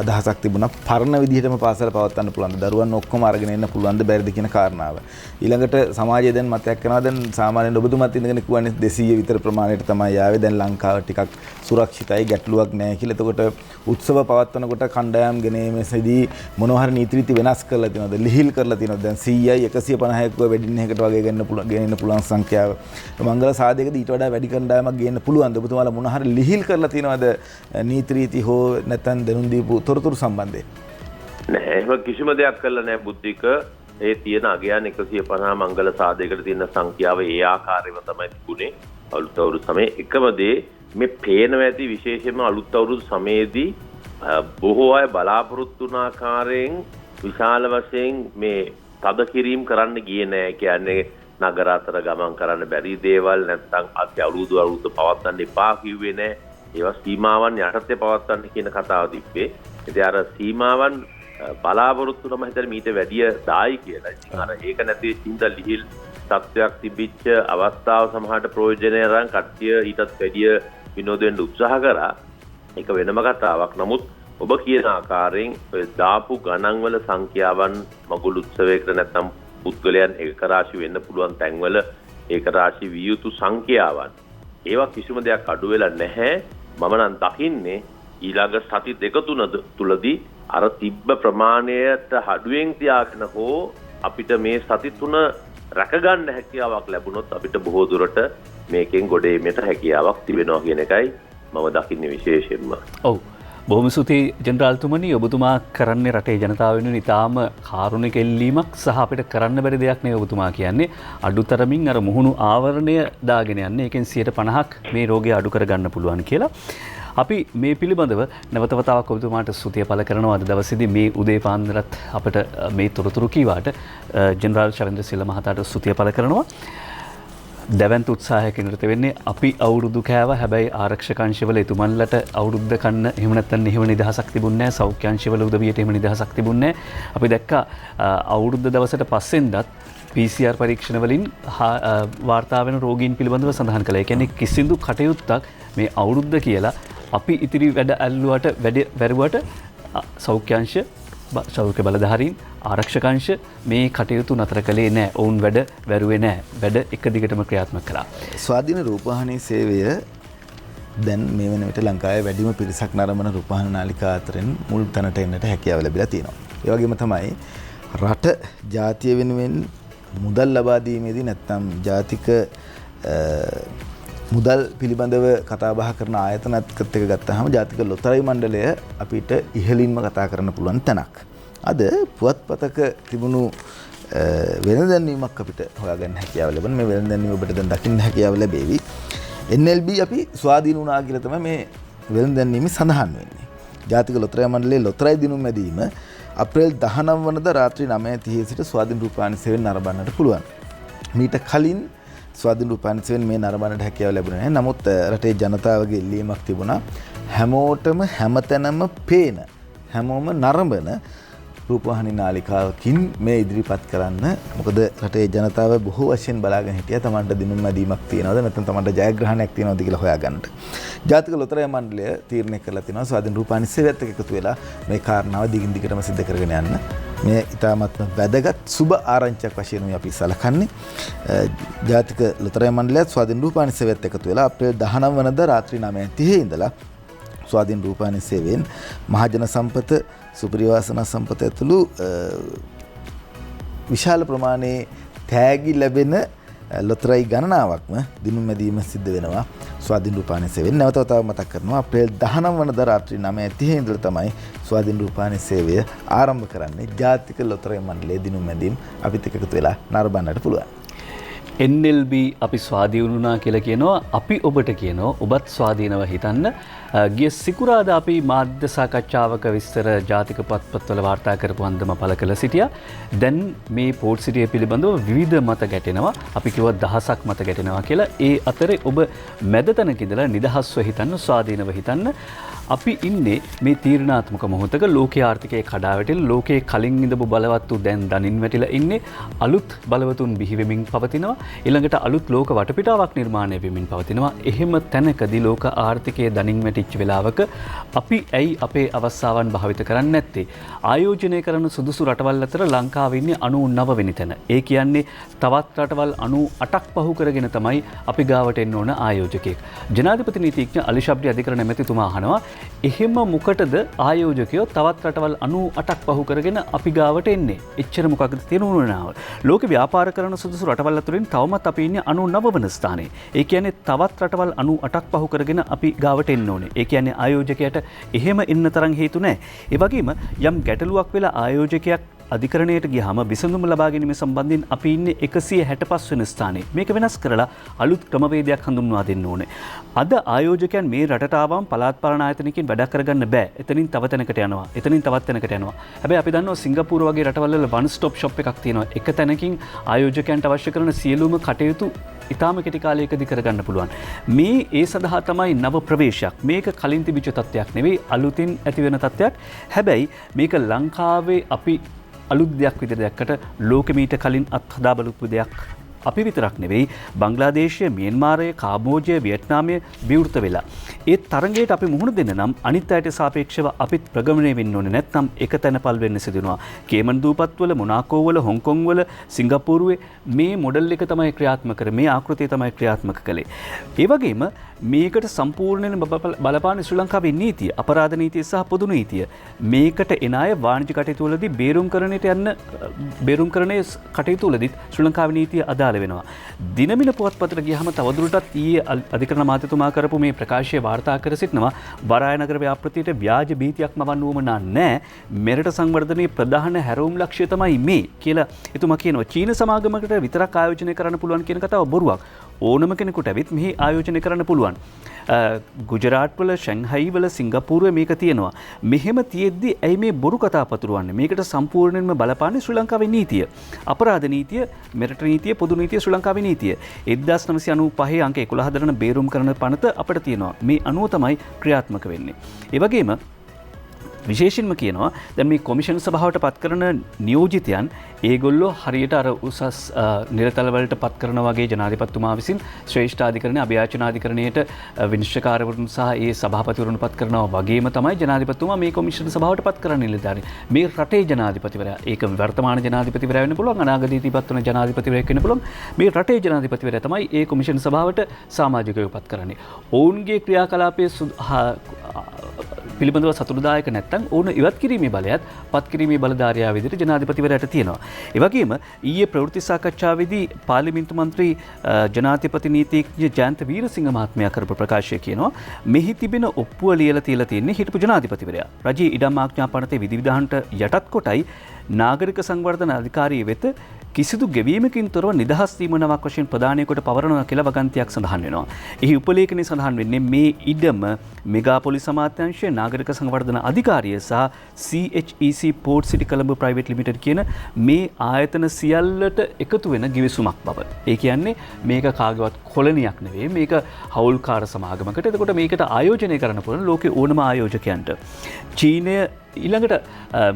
අදහසක් තිබුණා පරණ විදිහටම පාසල පවත්වන්න පුළුවන්. දරුවන් ඔක්කොම අරගෙන එන්න පුළුවන්ද බැරිද කියන කාරණාව. ඊළඟට සමාජයේ දැන් මතයක් කරනවා දැන් සාමාන්‍යයෙන් ඔබතුමාත් ඉඳගෙන කිව්වනේ 200 විතර ප්‍රමාණයට තමයි ආවේ. දැන් ලංකාව ටිකක් සුරක්ෂිතයි ගැටලුවක් නැහැ කියලා. එතකොට උත්සව පවත්වනකොට කණ්ඩායම් ගෙනීමේදී මොනවා හරි නීති රීති වෙනස් කරලා තියෙනවද? ලිහිල් කරලා තියෙනවද? දැන් 100යි 150ක වෙඩින් එකකට වගේ ගෙනෙන්න පුළුවන් සංඛ්‍යාව. මංගල සාධකද ඊට වඩා වැඩි කණ්ඩායමක් ගේන්න පුළුවන්ද? ඔබතුමාලා මොන හරි ලිහිල් කරලා තියෙනවද නීති රීති හෝ නැත්නම් දැනුම් දීපු තොරතුරු සම්බන්ධයෙන්? නැහැ. එහෙම කිසිම දෙයක් කළා නැහැ බුද්ධික. ඒ තියෙන අගයන් 150 මංගල සාධකයකට තියෙන සංඛ්‍යාව ඒ ආකාරයෙන්ම තමයි තිබුණේ. අලුත් අවුරුදු සමයේ එකම දේ මේ පේනවා ඇති විශේෂයෙන්ම අලුත් අවුරුදු සමයේදී බොහෝ අය බලාපොරොත්තු වුණ ආකාරයෙන් විශාල වශයෙන් මේ තද කිරීම කරන්න ගියේ නැහැ. කියන්නේ නගර අතර ගමන් කරන්න බැරි දේවල් නැත්නම් අවුරුදු පවත්වන්න එපා කිව්වේ නැහැ. ඒවා සීමාවන් යටතේ පවත්වන්න කියන කතාව තිබ්බේ. ඉතින් අර සීමාවන් බලාපොරොත්තු නම් හිතන්නේ මීට වැඩිය දායි කියලා. ඉතින් අර ඒක නැති සින්ද ලිහිල් තත්ත්වයක් තිබිච්ච අවස්ථාව සමහරට ප්‍රයෝජනය අරන් කට්ටිය ඊටත් වැඩිය විනෝද වෙන්න උත්සාහ කරා. ඒක වෙනම කතාවක්. නමුත් ඔබ කියන ආකාරයෙන් ඔය දාපු ගණන් වල සංඛ්‍යාවන් මගුල් උත්සවයකට නැත්නම් පුද්ගලයන් ඒක රාශි වෙන්න පුළුවන් තැන්වල ඒක රාශි විය යුතු සංඛ්‍යාවන් ඒවා කිසිම දෙයක් අඩු වෙලා නැහැ. මම නම් දකින්නේ ඊළඟ සති දෙක තුන තුලදී අර තිබ්බ ප්‍රමාණයට අඩුවෙන් තියාගෙන හෝ අපිට මේ සති තුන රැකගන්න හැකියාවක් ලැබුණොත් අපිට බොහෝ දුරට මේකෙන් ගොඩ එීමට හැකියාවක් තිබෙනවා කියන එකයි මම දකින්නේ විශේෂයෙන්ම. ඔව්. බොහොම ස්තුතියි ජෙනරාල්තුමනි. ඔබතුමා කරන්නේ රටේ ජනතාව වෙනුවෙන් ඉතාම කාරුණික එල්ලීමක් සහ අපිට කරන්න බැරි දෙයක් නෙවෙයි ඔබතුමා කියන්නේ. අඩුතරමින් අර මුහුණු ආවරණය දාගෙන යන්නේ. ඒකෙන් 50% මේ රෝගය අඩු කරගන්න පුළුවන් කියලා. අපි මේ පිළිබඳව නැවත වතාවක් ඔබතුමාට ස්තුතිය පළ කරනවා. අද දවසේදී මේ උදේ පාන්දරත් අපිට මේ තොරතුරු කීවාට ජෙනරාල් ශරෙන්ද්‍ර සිල්වා මහතාට ස්තුතිය පළ කරනවා. දැවන්ත උත්සාහයකින් නිරත වෙන්නේ අපි අවුරුදු කෑවා. හැබැයි ආරක්ෂක අංශවල එතුමන්ලට අවුරුද්ද කන්න එහෙම නැත්නම් එහෙම නිදහසක් තිබුණේ නැහැ. සෞඛ්‍ය අංශවල උදවියට එහෙම නිදහසක් තිබුණේ නැහැ. අපි දැක්කා අවුරුද්ද දවසට පස්සෙන්දත් PCR පරීක්ෂණ වලින් වාර්තා වෙන රෝගීන් පිළිබඳව සඳහන් කළා. ඒ කියන්නේ කිසිදු කටයුත්තක් මේ අවුරුද්ද කියලා අපි ඉතිරි වැඩ ඇල්ලුවට වැරුවට සෞඛ්‍ය අංශ සෞඛ්‍ය බලධාරීන් ආරක්ෂකංශ මේ කටයුතු නතර කළේ නැහැ. ඔවුන් වැඩ වැරුවේ නැහැ. වැඩ එක දිගටම ක්‍රියාත්මක කරා. ස්වාධීන රූපවාහිනී සේවය දැන් මේ වෙන විට ලංකාවේ වැඩිම පිරිසක් නරඹන රූපවාහිනී නාලිකා අතරින් මුල් තැනට එන්නට හැකියාව ලැබිලා තියෙනවා. ඒ වගේම තමයි රට ජාතිය වෙනුවෙන් මුදල් ලබා දීමේදී නැත්නම් ජාතික මුදල් පිළිබඳව කතා බහ කරන ආයතනත් එක්ක ගත්තාම ජාතික ලොතරැයි මණ්ඩලය අපිට ඉහළින්ම කතා කරන්න පුළුවන් තැනක්. අද පුවත්පතක තිබුණු වෙනදැන්වීමක් අපිට හොයාගන්න හැකියාව ලැබෙන. මේ වෙනදැන්වීම ඔබට දැන් දකින්න හැකියාව ලැබෙවි. NLB අපි ස්වාධීන වුණා කියලා තමයි මේ වෙනදැන්වීමේ සඳහන් වෙන්නේ. ජාතික ලොතරැයි මණ්ඩලයේ ලොතරැයි දිනුම් මැදීම අප්‍රේල් 19 වනදා රාත්‍රී 9:30 සිට ස්වාධීන රූපවාහිනී සේවයෙන් නරඹන්නට පුළුවන්. මීට කලින් ස්වාධීන රූපවාහිනී සේවයෙන් මේ නරඹන්නට හැකියාව ලැබුණේ නැහැ. නමුත් රටේ ජනතාවගේ ඉල්ලීමක් තිබුණා හැමෝටම හැමතැනම පේන හැමෝම නරඹන රූපවාහිනී නාලිකාවකින් මේ ඉදිරිපත් කරන්න. මොකද රටේ ජනතාව බොහෝ වශයෙන් බලාගෙන හිටියා තමන්ට දිනුම් මැදීමක් තියනවද නැත්නම් තමන්ට ජයග්‍රහණයක් තියනවද කියලා හොයාගන්නට. ජාතික ලොතරැයි මණ්ඩලය තීරණය කරලා තිනවා ස්වාධීන රූපවාහිනී සේවයත් එක්ක එකතු වෙලා මේ කාරණාව දිගින් දිගටම සිදු කරගෙන යන්න. මේ ඉතාමත්ම වැදගත් සුබ ආරංචියක් වශයෙන් අපි සලකන්නේ. ජාතික ලොතරැයි මණ්ඩලයත් ස්වාධීන රූපවාහිනී සේවයත් එකතු වෙලා අප්‍රේල් 19 වනදා රාත්‍රී 9:30 ඉඳලා ස්වාධීන රූපවාහිනී සේවයෙන් මහජන සම්පත සුපරිවාසන සම්පත ඇතුළු විශාල ප්‍රමාණයේ තෑගි ලැබෙන ලොතරැයි ගණනාවක්ම දිනුම් මැදීම සිද්ධ වෙනවා ස්වාධීන රූපවාහිනී සේවයෙන්. නැවත වතාවක් මතක් කරනවා අප්‍රේල් 19 වනදා රාත්‍රී 9:30 ඉඳලා තමයි ස්වාධීන රූපවාහිනී සේවය ආරම්භ කරන්නේ. ජාතික ලොතරැයි මණ්ඩලයේ දිනුම් මැදීම් අපිත් එක්ක එකතු වෙලා නරඹන්නට පුළුවන්. NLB අපි ස්වාධීන වුණා කියලා කියනවා. අපි ඔබට කියනවා ඔබත් ස්වාධීනව හිතන්න. ගිය සිකුරාදා අපි මාධ්‍ය සාකච්ඡාවක විස්තර ජාතික පත්පත්වල වාර්තා කරපු අන්දම පළ කළ සිටියා. දැන් මේ පෝට් සිටිය පිළිබඳව විවිධ මත ගැටෙනවා. අපි කිව්වා දහසක් මත ගැටෙනවා කියලා. ඒ අතරේ ඔබ මැද තැනක ඉඳලා නිදහස්ව හිතන්න, ස්වාධීනව හිතන්න. අපි ඉන්නේ මේ තීරණාත්මක මොහොතක. ලෝකයේ ආර්ථිකය කඩා වැටෙන, ලෝකයේ කලින් ඉඳපු බලවත්තු දැන් දනින් වැටිලා ඉන්නේ. අලුත් බලවතුන් බිහි වෙමින් පවතිනවා. ඊළඟට අලුත් ලෝක වටපිටාවක් නිර්මාණය වෙමින් පවතිනවා. එහෙම තැනකදී ලෝක ආර්ථිකයේ දනින් වැටිච්ච වෙලාවක අපි ඇයි අපේ අවස්ථාවන් භාවිත කරන්නේ නැත්තේ? ආයෝජනය කරන සුදුසු රටවල් අතර ලංකාව ඉන්නේ 99 වෙනි තැන. ඒ කියන්නේ තවත් රටවල් 98ක් පහු කරගෙන තමයි අපි ගාවට එන්න ඕන ආයෝජකයෙක්. ජනාධිපති නීතිඥ අලි ශබ්රි අධිකරණ ඇමතිතුමා අහනවා එහෙම මොකටද ආයෝජකයෝ තවත් රටවල් 98ක් පහු කරගෙන අපි ගාවට එන්නේ? එච්චර මොකක්ද තියෙන උනනාව? ලෝක ව්‍යාපාර කරන සුදුසු රටවල් අතරින් තවමත් අපි ඉන්නේ 99 වන ස්ථානයේ. ඒ කියන්නේ තවත් රටවල් 98ක් පහු කරගෙන අපි ගාවට එන්න ඕනේ. ඒ කියන්නේ ආයෝජකයට එහෙම එන්න තරම් හේතු නැහැ. ඒ වගේම යම් ගැටලුවක් වෙලා ආයෝජකයක් අධිකරණයට ගියාම විසඳුම ලබා ගැනීම සම්බන්ධයෙන් අපි ඉන්නේ 165 වෙනි ස්ථානයේ. මේක වෙනස් කරලා අලුත් ක්‍රමවේදයක් හඳුන්වා දෙන්න ඕනේ. අද ආයෝජකයන් මේ රටට ආවම පළාත් පාලන ආයතනකින් වැඩ කරගන්න බෑ. එතනින් තව තැනකට යනවා. එතනින් තවත් තැනකට යනවා. හැබැයි අපි දන්නවා සිංගප්පූරු වගේ රටවල් වල one stop shop එකක් තියෙනවා. එක තැනකින් ආයෝජකයන්ට අවශ්‍ය කරන සියලුම කටයුතු ඉතාම කෙටි කාලයකදී කරගන්න පුළුවන්. මේ ඒ සඳහා තමයි නව ප්‍රවේශයක්. මේක කලින් තිබිච්ච තත්ත්වයක් නෙවෙයි, අලුතින් ඇති වෙන තත්ත්වයක්. හැබැයි මේක ලංකාවේ අපි අලුත් දෙයක් විදිහට දැක්කට ලෝකෙ මීට කලින් අත්හදා බලපු දෙයක් අපි විතරක් නෙවෙයි බංග්ලාදේශය, මියන්මාරය, කාම්බෝජය, වියට්නාමය විවෘත වෙලා. ඒ තරඟයට අපි මුහුණ දෙන්න නම් අනිත් අයට සාපේක්ෂව අපිත් ප්‍රගමණය වෙන්න ඕනේ. නැත්නම් එක තැන පල් වෙන්න සිදු වෙනවා. කේමන් දූපත්වල, මොනාකෝ වල, හොංකොං වල, සිංගප්පූරුවේ මේ මොඩල් එක තමයි ක්‍රියාත්මක කරේ. මේ ආකෘතිය තමයි ක්‍රියාත්මක කළේ. ඒ වගේම මේකට සම්පූර්ණයෙන් බලපාන ශ්‍රී ලංකාවේ නීතිය, අපරාධ නීතිය සහ පොදු නීතිය. මේකට එන අය වාණිජ කටයුතු වලදී බේරුම් කරන්නේ කටයුතු වලදී ශ්‍රී ලංකාවේ නීතිය අදාළ වෙනවා. දිනමින පුවත්පතට ගියහම තවදුරටත් ඊයේ අධිකරණ මාත්‍යතුමා කරපු මේ ප්‍රකාශය වාර්තා කර සිටිනවා. වරාය නගර ව්‍යාපෘතියට ව්‍යාජ භීතියක් මවන්න උවමනා නැහැ. මෙරට සංවර්ධනයේ ප්‍රධාන හැරවුම් ලක්ෂ්‍ය තමයි මේ කියලා එතුමා කියනවා. චීන සමාගමකට විතරක් ආයෝජනය කරන්න පුළුවන් කියන කතාව බොරුවක්. ඕනම කෙනෙකුට ඇවිත් මෙහි ආයෝජනය කරන්න පුළුවන්. ගුජරාට් වල, ෂැන්හයි වල, සිංගප්පූරුවේ මේක තියෙනවා. මෙහෙම තියෙද්දි ඇයි මේ බොරු කතා පතුරවන්නේ? මේකට සම්පූර්ණයෙන්ම බලපාන්නේ ශ්‍රී ලංකාවේ නීතිය. අපරාධ නීතිය, මෙරට නීතිය, පොදු නීතිය, ශ්‍රී ලංකාවේ නීතිය. 1995 අංක 11 දරන බේරුම් කරන පනත අපිට තියෙනවා. මේ අනුව තමයි ක්‍රියාත්මක වෙන්නේ. ඒ වගේම විශේෂයෙන්ම කියනවා දැන් මේ කොමිෂන් සභාවට පත් කරන නියෝජිතයන් ඒගොල්ලෝ හරියට අර උසස් නිරතල වලට පත් කරන වගේ ජනාධිපතිතුමා විසින් ශ්‍රේෂ්ඨාධිකරණයේ අභියාචනාධිකරණයට විනිශ්චයකාරවරුන් සහ ඒ සභාපතිවරුන් පත් කරනවා වගේම තමයි ජනාධිපතිතුමා මේ කොමිෂන් සභාවට පත් කරන නිලධාරී. මේ රටේ ජනාධිපතිවරයා, ඒක වර්තමාන ජනාධිපතිවරයා වෙන්න පුළුවන්, අනාගතයේදී පත් වෙන ජනාධිපතිවරයෙක් වෙන්න පුළුවන්. මේ රටේ ජනාධිපතිවරයා තමයි ඒ කොමිෂන් සභාවට සමාජිකයෝ පත් කරන්නේ. ඔවුන්ගේ ක්‍රියාකලාපයේ පිළිබඳව සතුටුදායක නැත්නම් ඕන ඉවත් කිරීමේ බලයත් පත් කිරීමේ බලධාරියා විදිහට ජනාධිපතිවරයාට තියෙනවා. ඒ වගේම ඊයේ ප්‍රවෘත්ති සාකච්ඡාවේදී පාර්ලිමේන්තු මන්ත්‍රී ජනාධිපති නීතිඥ ජයන්ත වීරසිංහ මහත්මයා කරපු ප්‍රකාශය කියනවා මෙහි තිබෙන ඔප්පුව ලියලා තියලා තියෙන්නේ හිටපු ජනාධිපතිවරයා. රජයේ ඉඩම් ආඥා පනතේ විධිවිධානට යටත් කොටයි නාගරික සංවර්ධන අධිකාරිය වෙත කිසිදු ගෙවීමකින් තොරව නිදහස් දීමනාවක් වශයෙන් ප්‍රදානයකට පවරනවා කියලා වගන්තියක් සඳහන් වෙනවා. එහි උපලේඛනයේ සඳහන් වෙන්නේ මේ ඉඩම මෙගාපොලිස් අමාත්‍යාංශයේ නාගරික සංවර්ධන අධිකාරිය සහ CHEC Port City Colombo Private Limited කියන මේ ආයතන සියල්ලට එකතු වෙන ගිවිසුමක් බව. ඒ කියන්නේ මේක කාගේවත් කොලනියක් නෙවෙයි. මේක හවුල්කාර සමාගමකට. එතකොට මේකට ආයෝජනය කරන්න පුළුවන් ලෝකේ ඕනම ආයෝජකයන්ට. චීනය ඊළඟට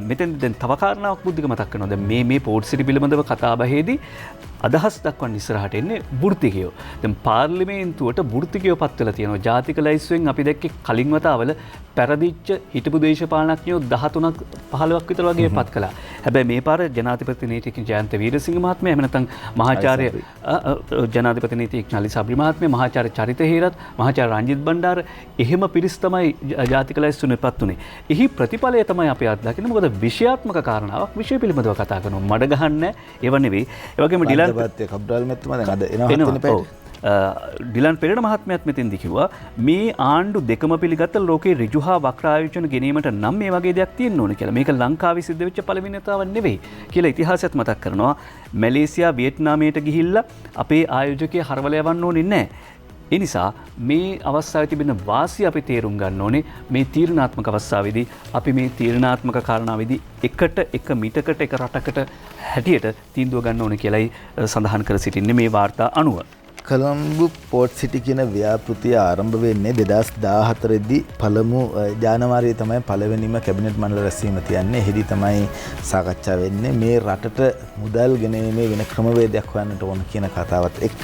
මෙතෙන් දැන් තව කාරණාවක් බුද්ධික මතක් කරනවා. දැන් මේ පෝට් සිටි පිළිබඳව කතාබහේදී අදහස් දක්වන්න ඉස්සරහට එන්නේ වෘත්තිකයෝ. දැන් පාර්ලිමේන්තුවට වෘත්තිකයෝ පත් වෙලා තියෙනවා. ජාතික ලයිස්තුවෙන් අපි දැක්කේ කලින් වතාවල පෙරදිච්ච හිටපු දේශපාලනඥයෝ 13ක් 15ක් විතර වගේ පත් කළා. හැබැයි මේ පාර ජනාධිපති නීතිඥ ජයන්ත වීරසිංහ මහත්මයා, එහෙම නැත්නම් මහාචාර්ය ජනාධිපති නීතිඥ අලි ශබ්රි මහත්මයා, මහාචාර්ය චරිත හේරත්, මහාචාර්ය රංජිත් බණ්ඩාර එහෙම පිරිස් තමයි ජාතික ලයිස්තුවේ පත් උනේ. එහි ප්‍රතිඵලය තමයි අපි අත්දකින්නේ. මොකද විෂයාත්මක කාරණාවක් විෂය පිළිබඳව කතා කරනවා. මඩ ගහන්නේ ඒව නෙවෙයි. ඒ වගේම ඩිලන් විහාරපතිය කබ්‍රාල් මැතිතුමා දැන් අද එනවා 7 වෙනි පැයට. ඩිලන් පෙරේරා මහත්මයාත් මෙතෙන්දි කිව්වා මේ ආණ්ඩු දෙකම පිළිගත්ත ලෝකේ ඍජු හා වක්‍ර ආයෝජන ගෙනීමට නම් මේ වගේ දෙයක් තියෙන්න ඕන කියලා. මේක ලංකාවේ සිද්ධ වෙච්ච පළවෙනි වතාවක් නෙවෙයි කියලා ඉතිහාසයත් මතක් කරනවා. මැලේසියා වියට්නාමයට ගිහිල්ලා අපේ ආයෝජකය හරවල යවන්න ඕනේ නැහැ. ඒ නිසා මේ අවස්ථාවේ තිබෙන වාසිය අපි තේරුම් ගන්න ඕනේ. මේ තීරණාත්මක අවස්ථාවේදී අපි මේ තීරණාත්මක කාරණාවේදී එක මිටකට එක රටකට හැටියට තීන්දුව ගන්න ඕනේ කියලායි සඳහන් කර සිටින්නේ මේ වාර්තා අනුව. කොළඹ පෝට් සිටි කියන ව්‍යාපෘතිය ආරම්භ වෙන්නේ 2014 දී පළමු ජනවාරියේ තමයි පළවෙනිම කැබිනට් මණ්ඩල රැස්වීම තියන්නේ. එහිදී තමයි සාකච්ඡා වෙන්නේ මේ රටට මුදල් ගෙනීමේ වෙන ක්‍රමවේදයක් හොයන්නට ඕන කියන කතාවත් එක්ක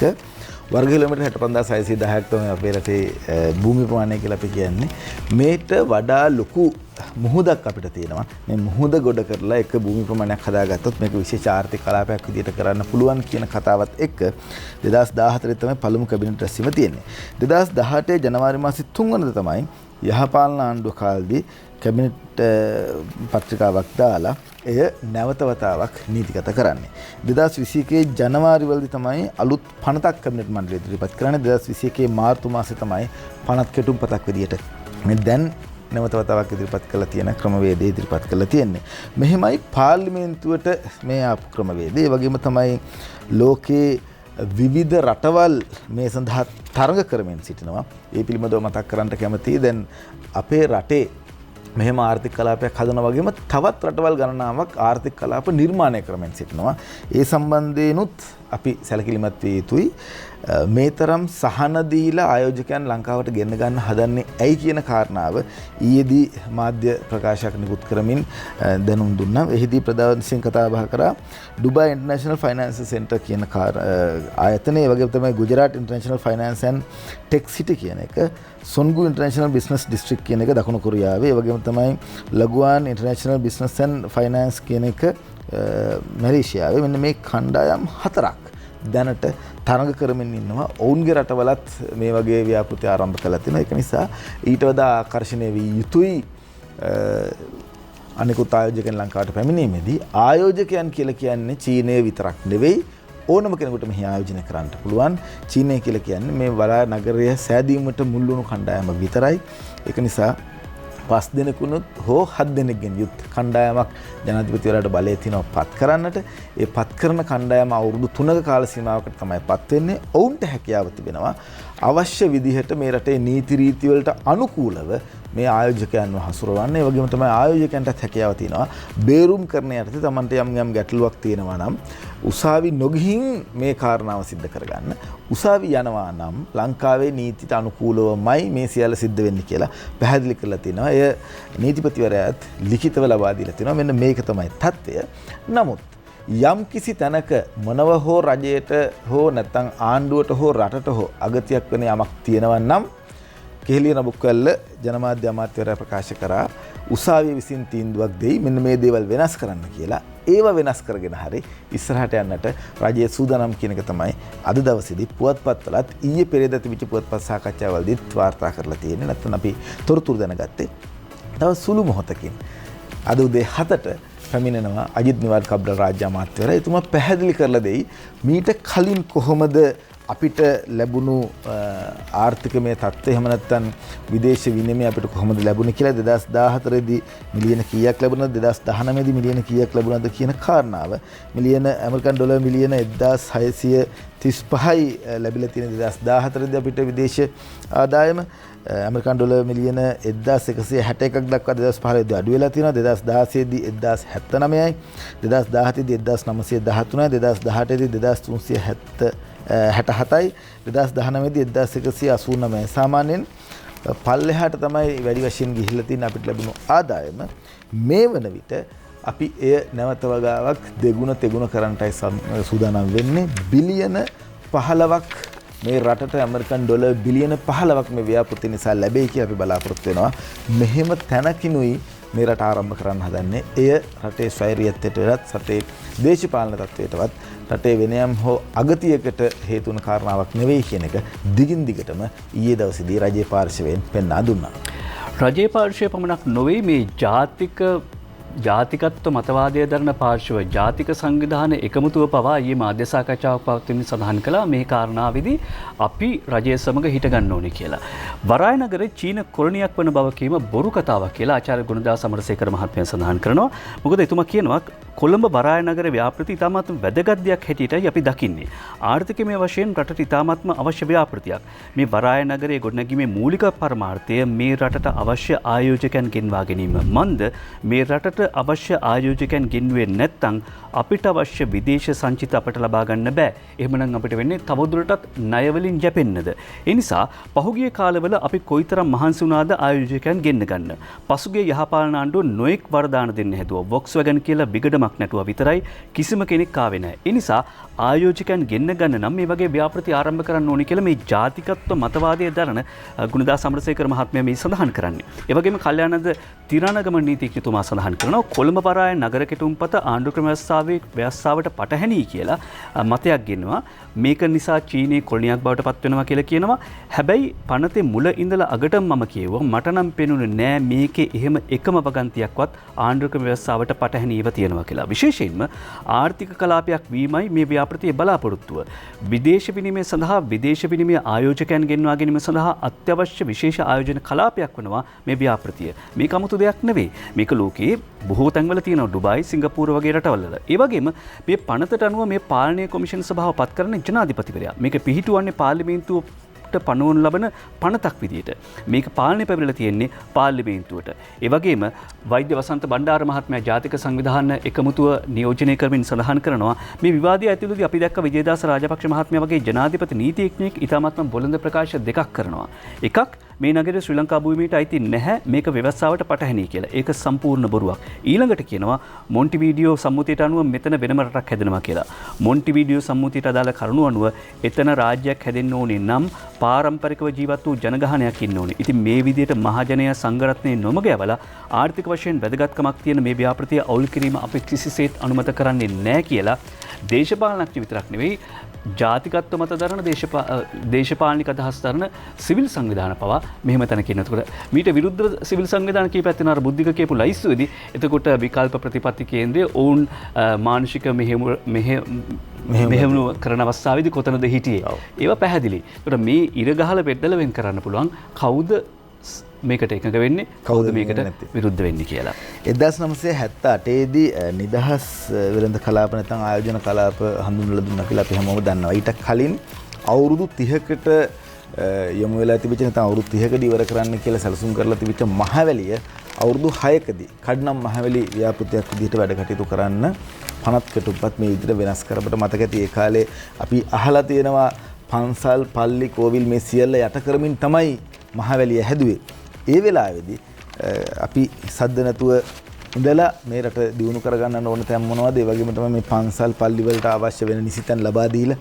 වර්ග කිලෝමීටර් 65610ක් තමයි අපේ රටේ භූමි ප්‍රමාණය කියලා අපි කියන්නේ. මේට වඩා ලොකු මුහුදක් අපිට තියෙනවා. මේ මුහුද ගොඩ කරලා එක භූමි ප්‍රමාණයක් හදාගත්තොත් මේක විශේෂ ආර්ථික කලාපයක් විදිහට කරන්න පුළුවන් කියන කතාවත් එක්ක 2014 තමයි පළමු කැබිනට් රැස්වීම තියෙන්නේ. 2018 ජනවාරි මාසේ 3 වෙනිදා තමයි යහපාලන ආණ්ඩුව කාලදී කැබිනට් පත්‍රිකාවක් දාලා එය නැවත වතාවක් නීතිගත කරන්නේ. 2021 ජනවාරි වලදී තමයි අලුත් පනතක් කැබිනට් මණ්ඩලය ඉදිරිපත් කරන්නේ. 2021 මාර්තු මාසේ තමයි පනත් කෙටුම්පතක් විදියට මේ දැන් නැවත වතාවක් ඉදිරිපත් කරලා තියෙන ක්‍රමවේදය ඉදිරිපත් කරලා තියෙන්නේ. මෙහෙමයි පාර්ලිමේන්තුවට මේ ආපු ක්‍රමවේදය. ඒ වගේම තමයි ලෝකේ විවිධ රටවල් මේ සඳහා තරඟ කරමින් සිටිනවා. ඒ පිළිබඳව මතක් කරන්න කැමතියි. දැන් අපේ රටේ මෙහෙම ආර්ථික කලාපයක් හදන වගේම තවත් රටවල් ගණනාවක් ආර්ථික කලාප නිර්මාණය කරමින් සිටිනවා. ඒ සම්බන්ධයෙන්ුත් අපි සැලකිලිමත් විය යුතුයි. මේ තරම් සහන දීලා ආයෝජකයන් ලංකාවට ගෙන්න ගන්න හදන්නේ ඇයි කියන කාරණාව ඊයේදී මාධ්‍ය ප්‍රකාශයක් නිකුත් කරමින් දැනුම් දුන්නා. එහිදී ප්‍රධාන වශයෙන් කතා බහ කරා ඩුබායි ඉන්ටර්නැෂනල් ෆයිනෑන්ස් සෙන්ටර් කියන ආයතනය, ඒ වගේම තමයි Gujarat international finance and tech සිටි කියන එක, සොන්ගු ඉන්ටර්නැෂනල් බිස්නස් ඩිස්ට්‍රික්ට් කියන එක දකුණු කොරියාවේ, ඒ වගේම තමයි ලගුවාන් ඉන්ටර්නැෂනල් බිස්නස් ඇන්ඩ් ෆයිනෑන්ස් කියන එක මැලේසියාවේ. මෙන්න මේ කණ්ඩායම් 4ක් දැනට තරඟ කරමින් ඉන්නවා. ඔවුන්ගේ රටවලත් මේ වගේ ව්‍යාපෘති ආරම්භ කළා තියෙනවා. ඒක නිසා ඊට වඩා ආකර්ෂණීය විය යුතුයි අනිකුත් ආයෝජකයන් ලංකාවට පැමිණීමේදී. ආයෝජකයන් කියලා කියන්නේ චීනය විතරක් නෙවෙයි, ඕනම කෙනෙකුට මෙහි ආයෝජනය කරන්න පුළුවන්. චීනය කියලා කියන්නේ මේ වඩා නගරය සෑදීමට මුල් වුණු කණ්ඩායම විතරයි. ඒක නිසා 5 දෙනෙකුනුත් හෝ 7 දෙනෙක්ගෙන් යුත් කණ්ඩායමක් ජනාධිපතිවරයාට බලය තියෙනවා පත් කරන්නට. ඒ පත් කරන කණ්ඩායම අවුරුදු 3ක කාල සීමාවකට තමයි පත් වෙන්නේ. ඔවුන්ට හැකියාව තිබෙනවා අවශ්‍ය විදිහට මේ රටේ නීති රීති වලට අනුකූලව මේ ආයෝජකයන්ව හසුරවන්න. ඒ වගේම තමයි ආයෝජකයන්ටත් හැකියාව තියෙනවා බේරුම් කරන යටතේ Tamanට යම් ගැටලුවක් තියෙනවා නම් උසාවි නොගිහින් මේ කාරණාව සිද්ධ කරගන්න. උසාවි යනවා නම් ලංකාවේ නීතියට අනුකූලවමයි මේ සියල්ල සිද්ධ වෙන්නේ කියලා පැහැදිලි කරලා තිනවා. එය නීතිපතිවරයාත් ලිඛිතව ලබා දීලා තිනවා. මෙන්න මේක තමයි තත්ත්වය. නමුත් යම් කිසි තැනක මොනව හෝ රජයට හෝ නැත්නම් ආණ්ඩුවට හෝ රටට හෝ අගතියක් වෙන යමක් තියෙනවා නම් කෙහෙලිය නබුක්කල්ල ජනමාධ්‍ය අමාත්‍යවරයා ප්‍රකාශ කරා උසාවිය විසින් තීන්දුවක් දෙයි මෙන්න මේ දේවල් වෙනස් කරන්න කියලා. ඒව වෙනස් කරගෙන හරි ඉස්සරහට යන්නට රජයේ සූදානම් කියන එක තමයි අද දවසේදී පුවත්පත්වලත් ඊයේ පෙරේද තිබිච්ච පුවත්පත් සාකච්ඡාවලදීත් වාර්තා කරලා තියෙන්නේ. නැත්නම් අපි තොරතුරු දැනගත්තේ තව සුළු මොහොතකින්. අද උදේ 7ට පැමිණෙනවා අජිත් නිවාඩ් කබ්‍රල් රාජ්‍ය අමාත්‍යවරයා. එතුමා පැහැදිලි කරලා දෙයි මීට කලින් කොහොමද අපිට ලැබුණු ආර්ථිකමය තත්ත්වය, එහෙම නැත්නම් විදේශ විනිමය අපිට කොහොමද ලැබුණේ කියලා. 2014 දී මිලියන කීයක් ලැබුණාද, 2019 දී මිලියන කීයක් ලැබුණාද කියන කාරණාව. මිලියන ඇමරිකන් ඩොලර් මිලියන 1635යි ලැබිලා තියෙන 2014 දී අපිට විදේශ ආදායම. ඇමරිකන් ඩොලර් මිලියන 1161ක් දක්වා 2015 දී අඩු වෙලා තියෙනවා. 2016 දී 1079යි, 2017 දී 1913යි, 2018 දී 2367යි, 2019 දී 1189යි. සාමාන්‍යයෙන් පල්ලෙහාට තමයි වැඩි වශයෙන් ගිහිල්ලා තියෙන අපිට ලැබුණු ආදායම. මේ වන විට අපි එය නැවත වගාවක් දෙගුණ තෙගුණ කරන්නටයි සූදානම් වෙන්නේ. බිලියන 15ක් මේ රටට ඇමරිකන් ඩොලර් බිලියන 15ක් මේ ව්‍යාපෘති නිසා ලැබෙයි කියලා අපි බලාපොරොත්තු වෙනවා. මෙහෙම තැනකිනුයි මේ රට ආරම්භ කරන්න හදන්නේ. එය රටේ ස්වෛරීත්වයටවත් රටේ දේශපාලන තත්ත්වයටවත් රටේ වෙනයම් හෝ අගතියකට හේතු වන කාරණාවක් නෙවෙයි කියන එක දිගින් දිගටම ඊයේ දවසේදී රජයේ පාර්ශවයෙන් පෙන්වා දුන්නා. රජයේ පාර්ශවය පමණක් නොවේ මේ ජාතික ජාතිකත්ව මතවාදය දරන පාර්ශව ජාතික සංවිධාන එකමුතුව පවා ඊයේ මාධ්‍ය සාකච්ඡාවක් පවත්වමින් සඳහන් කළා මේ කාරණාවේදී අපි රජය සමග හිටගන්න ඕනේ කියලා. වරාය නගරේ චීන කොලනියක් වන බව කීම බොරු කතාවක් කියලා ආචාර්ය ගුණදාස අමරසේකර මහත්මයා සඳහන් කරනවා. මොකද එතුමා කියනවා කොළඹ වරාය නගර ව්‍යාපෘති ඉතාමත්ම වැදගත් දෙයක් හැටියටයි අපි දකින්නේ. ආර්ථිකමය වශයෙන් රටට ඉතාමත්ම අවශ්‍ය ව්‍යාපෘතියක්. මේ වරාය නගරයේ ගොඩනැගීමේ මූලික පරමාර්ථය මේ රටට අවශ්‍ය ආයෝජකයන් ගෙන්වා ගැනීම. මන්ද මේ රටට අවශ්‍ය ආයෝජකයන් ගෙන්වෙන්නේ නැත්නම් අපිට අවශ්‍ය විදේශ සංචිත අපට ලබා ගන්න බෑ. එහෙමනම් අපිට වෙන්නේ තවදුරටත් ණය වලින් ජැපෙන්නද. ඒ නිසා පහුගිය කාලවල අපි කොයිතරම් මහන්සි වුණාද ආයෝජකයන් ගෙන්න ගන්න. පසුගිය යහපාලන ආණ්ඩුව නොඑක් වරදාන දෙන්න හැදුවා. Volkswagen කියලා විගඩමක් නැතුවා විතරයි කිසිම කෙනෙක් ආවේ නැහැ. ඒ නිසා ආයෝජකයන් ගෙන්න ගන්න නම් මේ වගේ ව්‍යාපෘති ආරම්භ කරන්න ඕනේ කියලා මේ ජාතිකත්ව මතවාදය දරන ගුණදාස අමරසේකර මහත්මයා මේ සඳහන් කරන්නේ. ඒ වගේම කල්යාණද තිරානගම නීතිඥතුමා සඳහන් කරනවා කොළඹ වරාය නගර කෙටුම්පත ආණ්ඩු ක්‍රම ව්‍යවස්ථාවට පටහැනී කියලා මතයක් ගෙනවා. මේක නිසා චීනයේ කොලනියක් බවට පත් වෙනවා කියලා කියනවා. හැබැයි පනතේ මුල ඉඳලා අගටම මම කියුවා මට නම් පෙනුනේ නෑ මේකේ එහෙම එකම වගන්තියක්වත් ආණ්ඩු ක්‍රම ව්‍යවස්ථාවට පටහැනීව තියෙනවා කියලා. විශේෂයෙන්ම ආර්ථික කලාපයක් වීමයි මේ ව්‍යාපෘතියේ බලාපොරොත්තුව. විදේශ විනිමය සඳහා විදේශ විනිමය ආයෝජකයන් ගෙන්වා ගැනීම සඳහා අත්‍යවශ්‍ය විශේෂ ආයෝජන කලාපයක් වෙනවා මේ ව්‍යාපෘතිය. මේක 아무තු දෙයක් නෙවෙයි. මේක ලෝකයේ බොහෝ තැන්වල තියෙනවා. ඩුබායි, සිංගප්පූර වගේ රටවල. ඒ වගේම මේ පනතට අනුව මේ පාලනීය කොමිෂන් සභාව පත් කරන ජනාධිපතිවරයා. මේක පිහිටුවන්නේ පාර්ලිමේන්තුවට පනවනු ලබන පනතක් විදියට. මේක පාලනය පැමිණලා තියෙන්නේ පාර්ලිමේන්තුවට. ඒ වගේම වෛද්‍ය වසන්ත බණ්ඩාර මහත්මයා ජාතික සංවිධාන එකමුතුව නියෝජනය කරමින් සඳහන් කරනවා මේ විවාදය ඇතුළතදී අපි දැක්ක විජේදාස රාජපක්ෂ මහත්මයා වගේ ජනාධිපති නීතිඥයෙක් ඉතාමත්ම බොළඳ ප්‍රකාශ දෙකක් කරනවා. එකක් මේ නගරේ ශ්‍රී ලංකා භූමියට අයිති නැහැ මේක ව්‍යවස්ථාවට පටහැනී කියලා. ඒක සම්පූර්ණ බොරුවක්. ඊළඟට කියනවා මොන්ටිවීඩියෝ සම්මුතියට අනුව මෙතන වෙනම රටක් හැදෙනවා කියලා. මොන්ටිවීඩියෝ සම්මුතියට අදාළ කරුණු අනුව එතන රාජ්‍යයක් හැදෙන්න ඕනේ නම් පාරම්පරිකව ජීවත් වූ ජනගහනයක් ඉන්න ඕනේ. ඉතින් මේ විදිහට මහජනයා සංඝරත්නයේ නොමග යවලා ආර්ථික වශයෙන් වැදගත්කමක් තියෙන මේ ව්‍යාපෘතිය අවුල් කිරීම අපි කිසිසේත් අනුමත කරන්නේ නැහැ කියලා දේශපාලනඥයෝ විතරක් නෙවෙයි ජාතිකත්ව මත දරන දේශපාලනික අදහස් දරන සිවිල් සංවිධාන පවා මෙහෙම තැන කියනකොට මීට විරුද්ධ සිවිල් සංවිධාන කීපයක් තියෙනවා අර බුද්ධික කියපු ලයිස්තුවේදී. එතකොට විකල්ප ප්‍රතිපත්ති කේන්ද්‍රය ඔවුන් මානසික මෙහෙම කරන අවස්ථාවේදී කොතනද හිටියේ? ඒවා පැහැදිලි. ඒකට මේ ඉර ගහලා බෙද්දලා වෙන් කරන්න පුළුවන් කවුද මේකට එකඟ වෙන්නේ කවුද මේකට විරුද්ධ වෙන්නේ කියලා. 1978 දී නිදහස් වෙළඳ කලාප නැත්නම් ආයෝජන කලාප හඳුන්වලා දුන්නා කියලා අපි හැමෝම දන්නවා. ඊට කලින් අවුරුදු 30කට යොමු වෙලා තිබිච්ච නැත්නම් අවුරුදු 30කදී ඉවර කරන්න කියලා සැලසුම් කරලා තිබිච්ච මහවැලිය අවුරුදු 6කදී කඩනම් මහවැලි ව්‍යාපෘතියක් විදිහට වැඩ කටයුතු කරන්න පනත් කෙටුම්පත් මේ විදිහට වෙනස් කරපට මතක ඇති ඒ කාලේ අපි අහලා තියෙනවා පන්සල් පල්ලි කෝවිල් මේ සියල්ල යට කරමින් තමයි මහවැලිය හැදුවේ. ඒ වෙලාවේදී අපි සද්ද නැතුව ඉඳලා මේ රට දියුණු කරගන්න ඕන තැන් මොනවද? ඒ වගේම තමයි මේ පන්සල් පල්ලි වලට අවශ්‍ය වෙන නිසිතැන් ලබා දීලා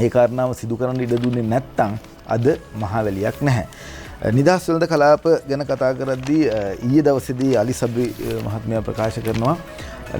ඒ කාරණාව සිදු කරන්න ඉඩ දුන්නේ නැත්නම් අද මහවැලියක් නැහැ. නිදහස් වෙළඳ කලාප ගැන කතා කරද්දී ඊයේ දවසේදී අලි සබ්රි මහත්මයා ප්‍රකාශ කරනවා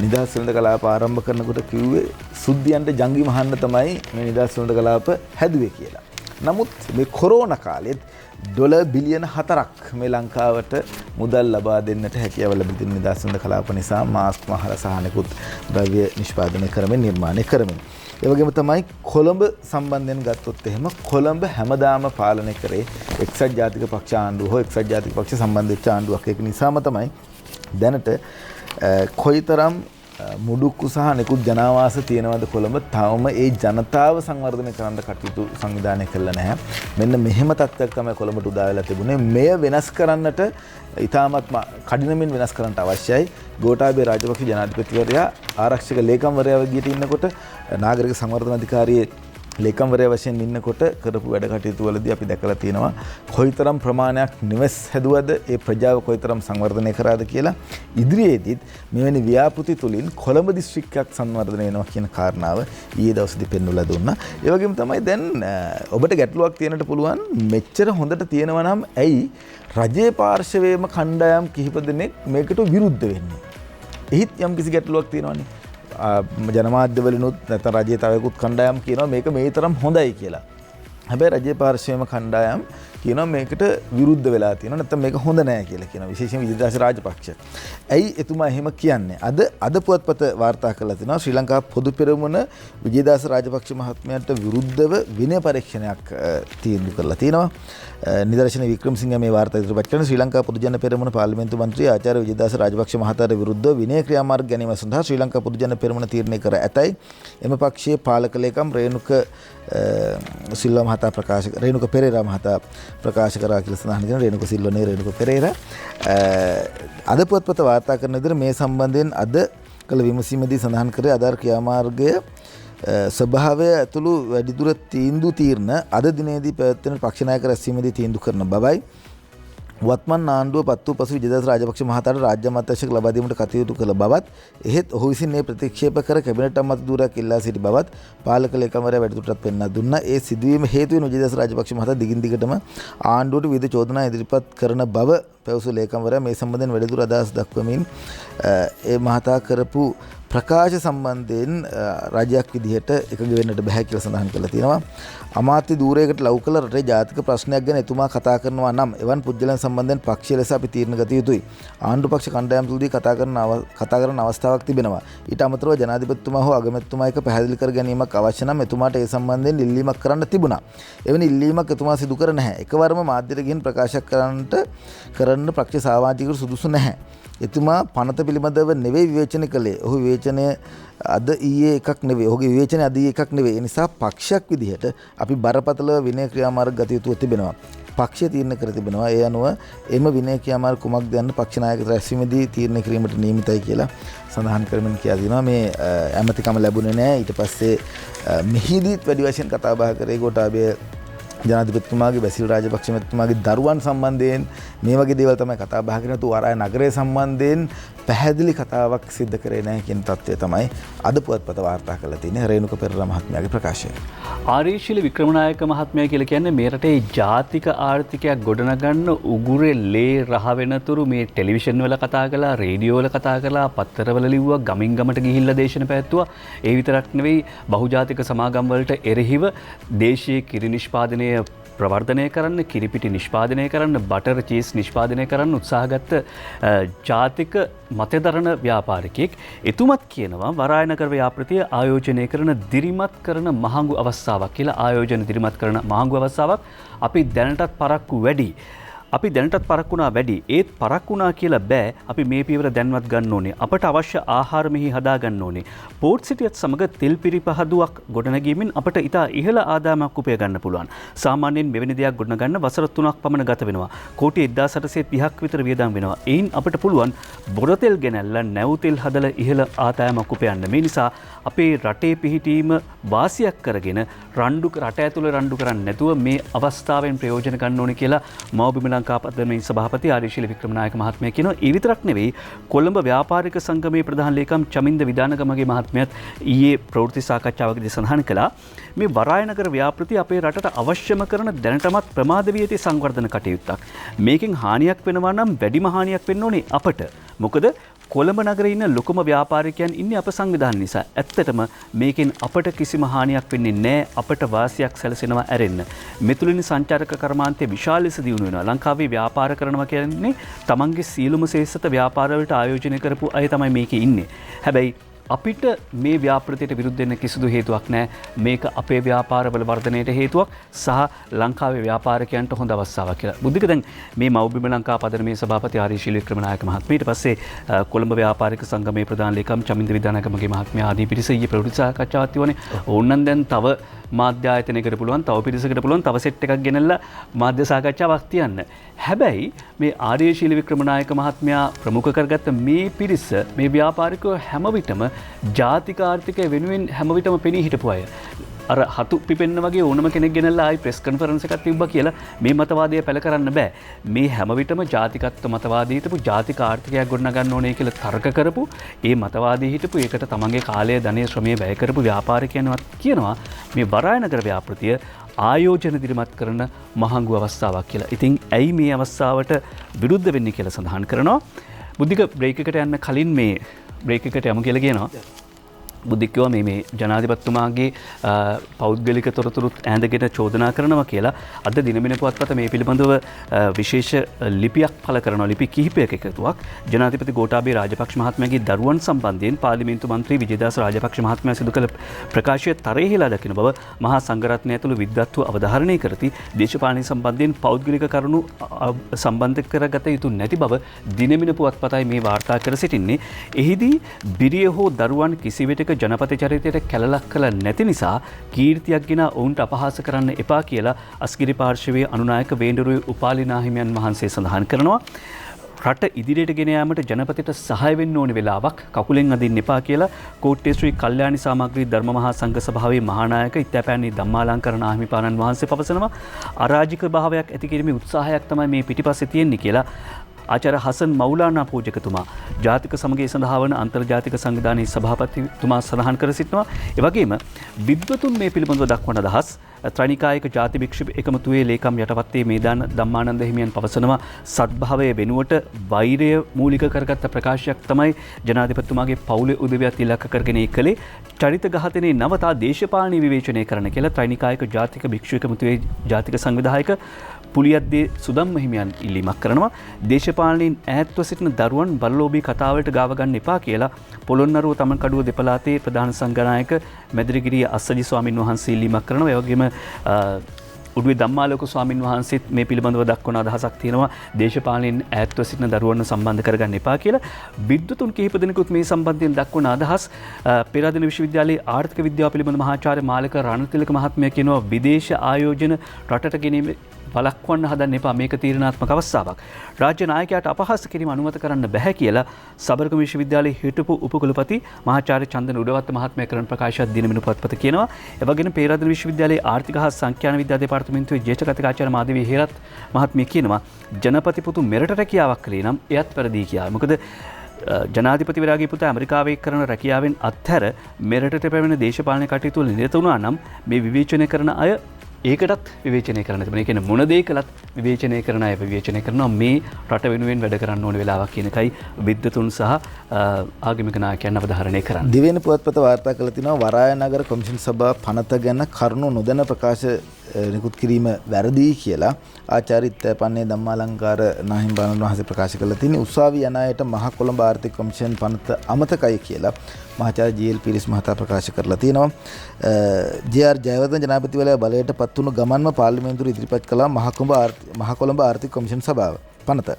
නිදහස් වෙළඳ කලාප ආරම්භ කරනකොට කිව්වේ සුද්ධියන්ට ජංගි මහන්න තමයි මේ නිදහස් වෙළඳ කලාප හැදුවේ කියලා. නමුත් මේ කොරෝනා කාලෙත් ඩොලර් බිලියන 4ක් මේ ලංකාවට මුදල් ලබා දෙන්නට හැකියාව ලැබී තිබෙන නිදහස් වෙළඳ කලාප නිසා මාස්ක් මහල සහ අනෙකුත් ද්‍රව්‍ය නිෂ්පාදනය කරමින් නිර්මාණය කරමින්. ඒ වගේම තමයි කොළඹ සම්බන්ධයෙන් ගත්තොත් එහෙම කොළඹ හැමදාම පාලනය කරේ එක්සත් ජාතික පක්ෂ ආණ්ඩුව හෝ එක්සත් ජාතික පක්ෂ සම්බන්ධ වෙච්ච ආණ්ඩුවක්. ඒක නිසාම තමයි දැනට කොයිතරම් මුඩුක්කු සහ නිකුත් ජනාවාස තියෙනවද කොළඹ තවම ඒ ජනතාව සංවර්ධනය කරන්න කටයුතු සංවිධානය කළා නැහැ. මෙන්න මෙහෙම තත්ත්වයක් තමයි කොළඹට උදා වෙලා තිබුණේ. මෙය වෙනස් කරන්නට ඉතාමත් කඩිනමින් වෙනස් කරන්නට අවශ්‍යයි. ගෝඨාභය රාජපක්ෂ ජනාධිපතිවරයා ආරක්ෂක ලේකම්වරයා විදිහට ඉන්නකොට නාගරික සංවර්ධන අධිකාරියේ ලේකම්වරයා වශයෙන් ඉන්නකොට කරපු වැඩ කටයුතු වලදී අපි දැකලා තියෙනවා කොයිතරම් ප්‍රමාණයක් නිවෙස් හැදුවද ඒ ප්‍රජාව කොයිතරම් සංවර්ධනය කරාද කියලා. ඉදිරියේදීත් මෙවැනි ව්‍යාපෘති තුලින් කොළඹ දිස්ත්‍රික්කයක් සංවර්ධනය වෙනවා කියන කාරණාව ඊයේ දවසේදී පෙන්වලා දුන්නා. ඒ වගේම තමයි දැන් ඔබට ගැටලුවක් තියෙන්නට පුළුවන් මෙච්චර හොඳට තියෙනවා නම් ඇයි රජයේ පාර්ශවයේම කණ්ඩායම් කිහිප දෙනෙක් මේකට විරුද්ධ වෙන්නේ? එහිත් යම් කිසි ගැටලුවක් තියෙනවනේ. ජනමාධ්‍යවලිනුත් නැත්නම් රජයේ තවකුත් කණ්ඩායම් කියනවා මේක මේ තරම් හොඳයි කියලා. හැබැයි රජයේ පාර්ශ්වයේම කණ්ඩායම් කියනවා මේකට විරුද්ධ වෙලා තියෙනවා නැත්නම් මේක හොඳ නෑ කියලා කියනවා විශේෂයෙන් විජේදාස රාජපක්ෂ. ඇයි එතුමා එහෙම කියන්නේ? අද පුවත්පත වාර්තා කරලා තිනවා ශ්‍රී ලංකා පොදු පෙරමුණ විජේදාස රාජපක්ෂ මහත්මයාට විරුද්ධව විනය පරීක්ෂණයක් තීන්දුව කරලා තිනවා. නිදර්ශන වික්‍රමසිංහ මේ වාර්තා ඉදිරිපත් කරන ශ්‍රී ලංකා පොදු ජන පෙරමුණ පාර්ලිමේන්තු මන්ත්‍රී ආචාර්ය විජේදාස රාජපක්ෂ මහතාට විරුද්ධව විනය ක්‍රියාමාර්ග ගැනීම සඳහා ශ්‍රී ලංකා පොදු ජන පෙරමුණ තීරණය කර ඇතැයි එම පක්ෂයේ පාලක ලේකම් රේණුක සිල්වා මහතා රේණුක පෙරේරා මහතා ප්‍රකාශ කරා කියලා සඳහන් කරන රේණුක සිල්වා නේ රේණුක පෙරේරා අද පුවත්පත වාර්තා කරන විදිහට මේ සම්බන්ධයෙන් අද කළ විමසීමේදී සඳහන් කරේ ආධාර ක්‍රියාමාර්ගය ස්වභාවය ඇතුළු වැඩිදුර තීරණ අද දිනේදී පැවැත්වෙන පක්ෂ නායක රැස්වීමේදී තීන්දුව කරන බවයි වත්මන් ආණ්ඩුව පත් වූ පසු විජේදාස රාජපක්ෂ මහතාට රාජ්‍ය අමාත්‍යාංශයක් ලබා දීමට කටයුතු කළ බවත් එහෙත් ඔහු විසින් මේ ප්‍රතික්ෂේප කර කැබිනට් අමාත්‍ය ධූරයක් ඉල්ලා සිටි බවත් පාලක ලේකම්වරයා වැඩිදුරටත් පෙන්වා දුන්නා. ඒ සිදුවීම හේතු වෙන විජේදාස රාජපක්ෂ මහතා දිගින් දිගටම ආණ්ඩුවට විවිධ චෝදනා ඉදිරිපත් කරන බව පැවසු ලේකම්වරයා මේ සම්බන්ධයෙන් වැඩිදුර අදහස් දක්වමින් ඒ මහතා කරපු ප්‍රකාශ සම්බන්ධයෙන් රාජ්‍යයක් විදිහට එකඟ වෙන්නට බෑ කියලා සඳහන් කරලා තියෙනවා. අමාත්‍ය ධූරයකට ලව් කළ රටේ ජාතික ප්‍රශ්නයක් ගැන එතුමා කතා කරනවා නම් එවන් පුද්ගලයන් සම්බන්ධයෙන් පක්ෂීය ලෙස අපි තීරණ ගත යුතුයි. ආණ්ඩු පක්ෂ කණ්ඩායම් තුලදී කතා කරන අවස්ථාවක් තිබෙනවා. ඊට අමතරව ජනාධිපතිතුමා හෝ අගමැතිතුමා එක පැහැදිලි කර ගැනීමක් අවශ්‍ය නම් එතුමාට ඒ සම්බන්ධයෙන් ඉල්ලීමක් කරන්න තිබුණා. එවැනි ඉල්ලීමක් එතුමා සිදු කර නැහැ. එකවරම මාධ්‍යට ගිහින් ප්‍රකාශ කරන්න පක්ෂ සාමාජිකරු සුදුසු නැහැ. එතුමා පනත පිළිබඳව නෙවෙයි විවේචනය කළේ. ඔහු විවේචනය අද ඊයේ එකක් නෙවෙයි. ඔහුගේ විවේචනය අද ඊයේ එකක් නෙවෙයි. ඒ නිසා පක්ෂයක් විදිහට අපි බරපතල විනය ක්‍රියාමාර්ග ගත යුතුව තිබෙනවා. පක්ෂය තීරණය කර තිබෙනවා. ඒ අනුව එම විනය ක්‍රියාමාර්ග කුමක්ද යන්න පක්ෂ නායක රැස්වීමේදී තීරණය කිරීමට නියමිතයි කියලා සඳහන් කරමින් කියා දෙනවා. මේ ඇමතිකම ලැබුණේ නැහැ. ඊට පස්සේ මෙහිදීත් වැඩි වශයෙන් කතා බහ කරේ ගෝඨාභය ජනාධිපතිතුමාගේ බැසිල් රාජපක්ෂ මහත්මයාගේ දරුවන් සම්බන්ධයෙන් මේ වගේ දේවල් තමයි කතා බහ කරන්නේ. තු වරාය නගරය සම්බන්ධයෙන් පැහැදිලි කතාවක් සිද්ධ කරේ නැහැ කියන තත්ත්වය තමයි අද පුවත්පත වාර්තා කරලා තියෙන්නේ රේණුක පෙරේරා මහත්මයාගේ ප්‍රකාශය. ආරේශීල වික්‍රමනායක මහත්මයා කියලා කියන්නේ මේ රටේ ජාතික ආර්ථිකයක් ගොඩනගන්න උගුරේ ලේ රහ වෙනතුරු මේ ටෙලිවිෂන් වල කතා කළා, රේඩියෝ වල කතා කළා, පත්තරවල ලිව්වා, ගමින් ගමට ගිහිල්ලා දේශන පැවැත්තුවා. ඒ විතරක් නෙවෙයි බහුජාතික සමාගම් වලට එරෙහිව දේශීය කිරි නිෂ්පාදනය ප්‍රවර්ධනය කරන්න, කිරිපිටි නිෂ්පාදනය කරන්න, බටර් චීස් නිෂ්පාදනය කරන්න උත්සාහගත්ත ජාතික මතදරන ව්‍යාපාරිකයෙක්. එතුමත් කියනවා වරායනගර ව්‍යාපෘතිය ආයෝජනය කරන දිරිමත් කරන මහඟු අවස්ථාවක් කියලා. ආයෝජන දිරිමත් කරන මහඟු අවස්ථාවක් අපි දැනටත් පරක්කු වැඩි. අපි දැනටත් පරක්කුණා වැඩි. ඒත් පරක්කුණා කියලා බෑ. අපි මේ පියවර දැන්වත් ගන්න ඕනේ. අපට අවශ්‍ය ආහාර මෙහි හදා ගන්න ඕනේ. පෝට් සිටියත් සමග තෙල් පිරිපහදුවක් ගොඩනැගීමෙන් අපට ඉතා ඉහළ ආදායමක් උපය ගන්න පුළුවන්. සාමාන්‍යයෙන් මෙවැනි දෙයක් ගොඩනගන්න වසර 3ක් පමණ ගත වෙනවා. කෝටි 1830ක් විතර වියදම් වෙනවා. එයින් අපට පුළුවන් බොර තෙල් ගෙනල්ලා නැව් තෙල් හදලා ඉහළ ආදායමක් උපයන්න. මේ නිසා අපේ රටේ පිහිටීම වාසියක් කරගෙන රට ඇතුළේ රණ්ඩු කරන්නේ නැතුව මේ අවස්ථාවෙන් ප්‍රයෝජන ගන්න ඕනේ කියලා මව්බිම ලංකාපත්මේ සභාපති ආරේශීල වික්‍රමනායක මහත්මයා කියනවා. ඒ විතරක් නෙවෙයි කොළඹ ව්‍යාපාරික සංගමේ ප්‍රධාන ලේකම් චමින්ද විදානගමගේ මහත්මයාත් ඊයේ ප්‍රවෘත්ති සාකච්ඡාවකදී සඳහන් කළා මේ වරායනගර ව්‍යාපෘතිය අපේ රටට අවශ්‍යම කරන දැනටමත් ප්‍රමාද වී ඇති සංවර්ධන කටයුත්තක්. මේකෙන් හානියක් වෙනවා නම් වැඩිම හානියක් වෙන්න ඕනේ අපට. මොකද කොළඹ නගරේ ඉන්න ලොකුම ව්‍යාපාරිකයන් ඉන්නේ අප සංවිධාන නිසා. ඇත්තටම මේකෙන් අපට කිසිම හානියක් වෙන්නේ නැහැ. අපට වාසියක් සැලසෙනවා ඇරෙන්න. මෙතුළින් සංචාරක කර්මාන්තයේ විශාල ලෙස දියුණු වෙනවා. ලංකාවේ ව්‍යාපාර කරනවා කියන්නේ තමන්ගේ සියලුම ශේෂ්ඨ ව්‍යාපාර වලට ආයෝජනය කරපු අය තමයි මේකේ ඉන්නේ. හැබැයි අපිට මේ ව්‍යාපෘතියට විරුද්ධ වෙන්න කිසිදු හේතුවක් නැහැ. මේක අපේ ව්‍යාපාරවල වර්ධනයට හේතුවක් සහ ලංකාවේ ව්‍යාපාරිකයන්ට හොඳ අවස්ථාවක් කියලා. බුද්ධික දැන් මේ මව්බිම ලංකා පදනමේ සභාපති ආරේශීල වික්‍රමනායක මහත්මයා ඊට පස්සේ කොළඹ ව්‍යාපාරික සංගමේ ප්‍රධාන ලේකම් චමින්ද විදානගමගේ මහත්මයා ආදී පිරිස ඊයේ ප්‍රවෘත්ති සාකච්ඡාවක් තියවනේ. ඕන්නම් දැන් තව මාධ්‍ය ආයතනයකට පුළුවන්, තව පිරිසකට පුළුවන්, තව සෙට් එකක් ගෙනල්ලා මාධ්‍ය සාකච්ඡාවක් තියන්න. හැබැයි මේ ආරේශීල වික්‍රමනායක මහත්මයා ප්‍රමුඛ කරගත්ත මේ පිරිස මේ ව්‍යාපාරිකයෝ හැම විටම ජාතික ආර්ථිකය වෙනුවෙන් හැම විටම පෙනී හිටපු අය. අර හතු පිපෙන්න වගේ ඕනම කෙනෙක් ගෙනල්ලා ආයි ප්‍රෙස් කන්ෆරන්ස් එකක් තිබ්බා කියලා මේ මතවාදය පැල කරන්න බෑ. මේ හැම විටම ජාතිකත්ව මතවාදී හිටපු ජාතික ආර්ථිකයක් ගොඩනගන්න ඕනේ කියලා තර්ක කරපු ඒ මතවාදී හිටපු ඒකට තමන්ගේ කාලය ධනය ශ්‍රමය වැය කරපු ව්‍යාපාරිකයන්වත් කියනවා මේ වරායනගර ව්‍යාපෘතිය ආයෝජන දිරිමත් කරන මහඟු අවස්ථාවක් කියලා. ඉතින් ඇයි මේ අවස්ථාවට විරුද්ධ වෙන්නේ කියලා සඳහන් කරනවා. බුද්ධික බ්‍රේක් එකට යන්න කලින් මේ බ්‍රේක් එකට යමු කියලා කියනවා. බුද්ධිකව මේ ජනාධිපතිතුමාගේ පෞද්ගලික තොරතුරුත් ඈඳගෙන චෝදනා කරනවා කියලා අද දිනමින පුවත්පත මේ පිළිබඳව විශේෂ ලිපියක් පළ කරනවා. ලිපි කිහිපයක එකතුවක් ජනාධිපති ගෝඨාභය රාජපක්ෂ මහත්මයාගේ දරුවන් සම්බන්ධයෙන් පාර්ලිමේන්තු මන්ත්‍රී විජේදාස රාජපක්ෂ මහත්මයා සිදු කළ ප්‍රකාශය තරයේලා දකින බව මහා සංඝරත්නය ඇතුළු විද්වත්ව අවධාරණය කරති. දේශපාලන සම්බන්ධයෙන් පෞද්ගලික කරුණු සම්බන්ධ කරගත යුතු නැති බව දිනමින පුවත්පතයි මේ වාර්තා කර සිටින්නේ. එහිදී බිරිය හෝ දරුවන් කිසිවිටක ජනපති චරිතයට කැලලක් කළ නැති නිසා කීර්තියක් ගෙන ඔවුන්ට අපහාස කරන්න එපා කියලා අස්ගිරි පාර්ශවයේ අනුනායක වේන්දරුවේ උපාලි නාහිමියන් වහන්සේ සඳහන් කරනවා. රට ඉදිරියට ගෙන යාමට ජනපතිට සහාය වෙන්න ඕන වෙලාවක් කකුලෙන් අදින්න එපා කියලා කෝට්ටේ ශ්‍රී කල්යාණි සාමග්‍රී ධර්ම මහා සංඝ සභාවේ මහානායක ඉත්තෑපෑනී ධම්මාලංකර නාහිමිපාණන් වහන්සේ පවසනවා. අරාජික භාවයක් ඇති කිරීමේ උත්සාහයක් තමයි මේ පිටිපස්සේ තියෙන්නේ කියලා ආචාර්ය හසන් මෞලානා පූජකතුමා ජාතික සමගිය සඳහා වන අන්තර්ජාතික සංවිධානයේ සභාපතිතුමා සඳහන් කර සිටිනවා. ඒ වගේම විද්වතුන් මේ පිළිබඳව දක්වන අදහස් ත්‍රණිකායක ජාති භික්ෂු එකමුතුවේ ලේකම් යටපත්තේ මේදාන ධම්මානන්ද හිමියන් පවසනවා. සත්භාවය වෙනුවට වෛරය මූලික කරගත්ත ප්‍රකාශයක් තමයි ජනාධිපතිතුමාගේ පවුලේ උදවියත් ඉලක්ක කරගෙන කළේ. චරිත ඝාතනයේ නවතා දේශපාලන විවේචනය කරන කියලා ත්‍රණිකායක ජාතික භික්ෂු එකමුතුවේ ජාතික සංවිධායක පුලියද්දේ සුදම්ම හිමියන් ඉල්ලීමක් කරනවා. දේශපාලනයෙන් ඈත්ව සිටින දරුවන් බලලෝභී කතාවලට ගාව ගන්න එපා කියලා පොළොන්නරුව තමන්කඩුව දෙපළාතේ ප්‍රධාන සංඝනායක මැදිරිගිරිය අස්සජි ස්වාමින් වහන්සේ ඉල්ලීමක් කරනවා. ඒ වගේම උඩුවේ ධම්මාලෝක ස්වාමින් වහන්සේත් මේ පිළිබඳව දක්වන අදහසක් තියෙනවා. දේශපාලනයෙන් ඈත්ව සිටින දරුවන්ව සම්බන්ධ කරගන්න එපා කියලා. විද්වතුන් කිහිප දෙනෙකුත් මේ සම්බන්ධයෙන් දක්වන අදහස් පෙරාදෙණිය විශ්වවිද්‍යාලයේ ආර්ථික විද්‍යාව පිළිබඳ මහාචාර්ය මාලක රණතිලක මහත්මයා කියනවා විදේශ ආයෝජන රටට ගෙනීම වළක්වන්න හදන්න එපා. මේක තීරණාත්මක අවස්ථාවක්. රාජ්‍ය නායකයාට අපහාස කිරීම අනුමත කරන්න බැහැ කියලා සබරගම විශ්වවිද්‍යාලයේ හිටපු උපකුලපති මහාචාර්ය චන්දන උඩවත්ත මහත්මයා කරන ප්‍රකාශයක් දිනමින පුවත්පත කියනවා. ඒ වගේම පේරාදෙණිය විශ්වවිද්‍යාලයේ ආර්ථික හා සංඛ්‍යාන විද්‍යා දෙපාර්තමේන්තුවේ ජ්‍යෙෂ්ඨ කතිකාචාර්ය මාධවී හේරත් මහත්මිය කියනවා ජනපති පුතු මෙරට රැකියාවක් කළේ නම් එයත් වැරදි කියලා. මොකද ජනාධිපතිවරයාගේ පුතා ඇමරිකාවේ කරන රැකියාවෙන් අත්හැර මෙරටට පැමිණ දේශපාලන කටයුතු වල නිරත වුණා නම් මේ විවේචනය කරන අය ඒකටත් විවේචනය කරන්න තිබෙන. ඒ කියන්නේ මොන දේ කළත් විවේචනය කරන අය විවේචනය කරනවා. මේ රට වෙනුවෙන් වැඩ කරන්න ඕන වෙලාවක් කියන එකයි විද්වතුන් සහ ආගමික නායකයන් අවධාරණය කරන්නේ. දිවෙන පුවත්පත වාර්තා කළ තිනවා වරාය නගර කොමිෂන් සභාව පනත ගැන කරුණු නොදැන ප්‍රකාශ නිකුත් කිරීම වැරදි කියලා ආචාර්ය ඉත්තෑපන්නේ ධම්මාලංකාර නාහිමිපාණන් වහන්සේ ප්‍රකාශ කළා. තියෙන්නේ උසාවි යන අයට මහ කොළඹ ආර්ථික කොමිෂන් පනත අමතකයි කියලා මහාචාර්ය ජී.එල්. පීරිස් මහතා ප්‍රකාශ කරලා තියෙනවා. ජේ.ආර්. ජයවර්ධන ජනාධිපතිවරයා බලයට පත් වුණු ගමන්ම පාර්ලිමේන්තුවට ඉදිරිපත් කළා මහ කොළඹ ආර්ථික කොමිෂන් සභාව පනත.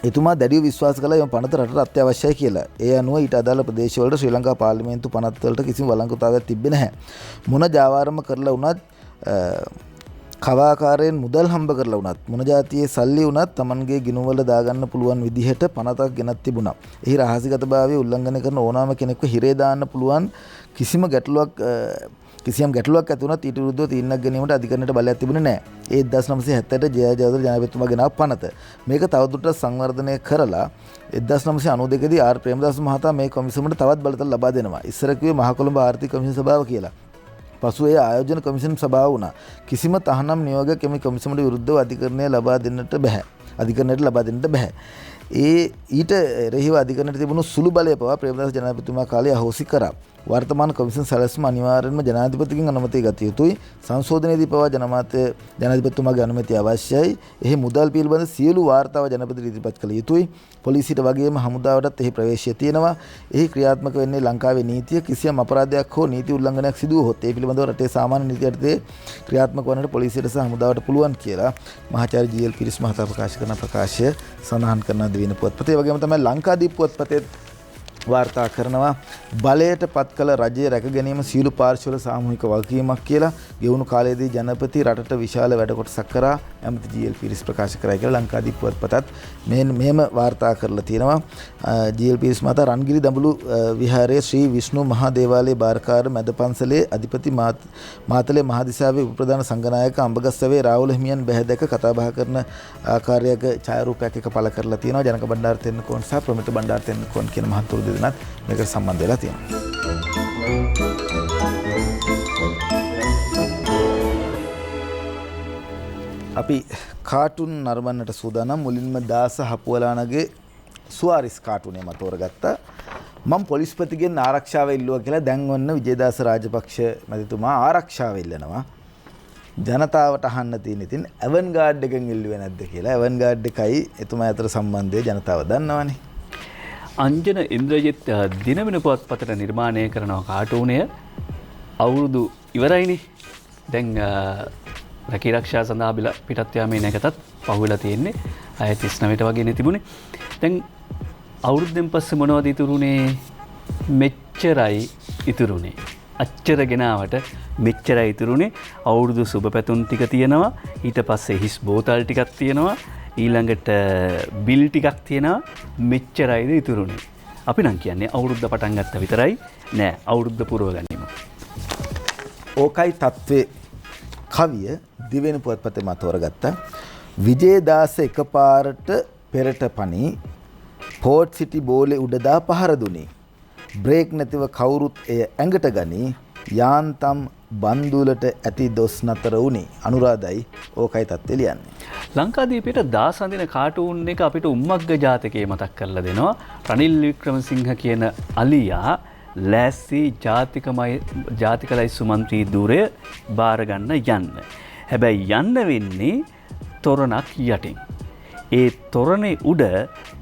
එතුමා දැඩිව විශ්වාස කළා එම පනත රටට අත්‍යවශ්‍යයි කියලා. ඒ අනුව ඊට අදාළ ප්‍රදේශවලට ශ්‍රී ලංකා පාර්ලිමේන්තු පනත් වලට කිසිම වළංගුතාවයක් තිබෙන්නේ නැහැ. මොන ජාවාරම කරලා වුණත් කවාකාරයෙන් මුදල් හම්බ කරලා වුණත් මොන જાතියේ සල්ලි වුණත් Tamanගේ ගිණුම්වල දාගන්න පුළුවන් විදිහට පනතක් ගෙනත් තිබුණා. එහි රහසිගතභාවය උල්ලංඝනය කරන ඕනෑම කෙනෙක්ව හිරේ දාන්න පුළුවන් කිසියම් ගැටලුවක් ඇති වුණත් ඊට විරුද්ධව තීරණයක් ගැනීමට අධිකරණයට බලයක් තිබුණේ නැහැ. ඒ 1970 ජය ජයවර්ධන ජනාධිපතිතුමා ගෙනාව පනත. මේක තවදුරටත් සංවර්ධනය කරලා 1992 දී ආර් ප්‍රේමදාස මහතා මේ කොමිසමට තවත් බලතල ලබා දෙනවා. ඉස්සර කිව්වේ මහ කොළඹ ආර්ථික කොමිෂන් සභාව කියලා. පසු ඒ ආයෝජන කොමිෂන් සභාව වුණා. කිසිම තහනම් නියෝගයක් එම කොමිසමට විරුද්ධව අධිකරණයට ලබා දෙන්නට බැහැ. ඊට රෙහිව අධිකරණයට තිබුණු සුළු බලය පවා ප්‍රේමදාස ජනාධිපතිතුමා කාලේ අහෝසි කරා. වර්තමාන කොමිෂන් සැලැස්ම අනිවාර්යෙන්ම ජනාධිපතිගෙන් අනුමැතිය ගත යුතුයි. සංශෝධනයේදී පවා ජනාධිපතිතුමාගේ අනුමැතිය අවශ්‍යයි. එහි මුදල් පිළිබඳ සියලු වාර්තාව ජනපතිට ඉදිරිපත් කළ යුතුයි. පොලිසියට වගේම හමුදාවටත් එහි ප්‍රවේශය තියෙනවා. එහි ක්‍රියාත්මක වෙන්නේ ලංකාවේ නීතිය. කිසියම් අපරාධයක් හෝ නීති උල්ලංඝනයක් සිදු වුවහොත් ඒ පිළිබඳව රටේ සාමාන්‍ය නීති යටතේ ක්‍රියාත්මක වන්නට පොලිසියට සහ හමුදාවට පුළුවන් කියලා මහාචාර්ය ජී.එල්. පීරිස් මහතා ප්‍රකාශ කරන ප්‍රකාශය සඳහන් කරන දිවෙන පුවත්පතේ වගේම තමයි ලංකාදීප පුවත්පතේ වාර්තා කරනවා බලයට පත් කළ රජය රැක ගැනීම සියලු පාර්ශ්වවල සාමූහික වගකීමක් කියලා. ගෙවුණු කාලයේදී ජනපති රටට විශාල වැඩ කොටසක් කරා ඇමති ජී.එල්. පීරිස් ප්‍රකාශ කරයි කියලා ලංකාදීප පුවත්පතත් මෙහෙම වාර්තා කරලා තියෙනවා. ජී.එල්. පීරිස් මහතා රන්ගිරි දඹුලු විහාරයේ ශ්‍රී විෂ්ණු මහා දේවාලයේ බාරකාර මැද පන්සලේ අධිපති මාතලේ මහදිසාවේ උපප්‍රධාන සංඝනායක අඹගස්සවේ රාහුල හිමියන් බැහැ දැක කතා බහ කරන ආකාරයක ඡායාරූපයක් එක පළ කරලා තියෙනවා. ජනක බණ්ඩාර තෙන්නකෝන් සහ ප්‍රමිත බණ්ඩාර තෙන්නකෝන් කියන මහතුරු දෙදෙනාත් මේකට සම්බන්ධ වෙලා තියෙනවා. අපි කාටුන් නරඹන්නට සූදානම්. මුලින්ම දාස හපුවලානගේ සුවාරිස් කාටුනේ මම තෝරගත්තා. මම පොලිස්පතිගෙන් ආරක්ෂාව ඉල්ලුවා කියලා දැන් ඔන්න විජේදාස රාජපක්ෂ මැතිතුමා ආරක්ෂාව ඉල්ලනවා. ජනතාවට අහන්න තියෙන ඉතින් ඇවන්ගාඩ් එකෙන් ඉල්ලුවේ නැද්ද කියලා. ඇවන්ගාඩ් එකයි එතුමා අතර සම්බන්ධය ජනතාව දන්නවනේ. අංජන ඉන්ද්‍රජිත් දිනවෙන පුවත්පතට නිර්මාණය කරන කාටූනය අවුරුදු ඉවරයිනේ. දැන් රැකීරක්ෂා සඳහා පිටත් යාමේ නැකතත් පහුවෙලා තියෙන්නේ. අය 39ට වගේ තිබුණේ. දැන් අවුරුද්දෙන් පස්සේ මොනවද ඉතුරුනේ? මෙච්චරයි ඉතුරුනේ. අච්චර ගෙනාවට මෙච්චරයි ඉතුරුනේ. අවුරුදු සුබ පැතුම් ටික තියෙනවා. ඊට පස්සේ හිස් බෝතල් ටිකක් තියෙනවා. ඊළඟට බිල් ටිකක් තියෙනවා. මෙච්චරයිද ඉතුරුනේ. අපි නම් කියන්නේ අවුරුද්ද පටන් ගත්ත විතරයි නෑ අවුරුද්ද පුරව ගැනීම. ඕකයි තත්ත්වේ කවිය දිවෙන පුවත්පතේ මා තෝරගත්තා. විජේදාස එකපාරට පෙරට පණි පෝට් සිටි බෝලේ උඩදා පහර දුනි. බ්‍රේක් නැතිව කවුරුත් එය ඇඟට ගනි. යාන්තම් බන්දුලට ඇති දොස් නතර වුණි. අනුරාධයි ඕකයි තත්ත්වය ලියන්නේ. ලංකාදීපයට දාසඳින කාටූන් එක අපිට උම්මග්ග ජාතකයේ මතක් කරලා දෙනවා. රනිල් වික්‍රමසිංහ කියන අලියා ලෑස්ති ජාතිකලයි සුමන්ත්‍රී ධූරය බාරගන්න යන්න. හැබැයි යන්න වෙන්නේ තොරණක් යටින්. ඒ තොරණේ උඩ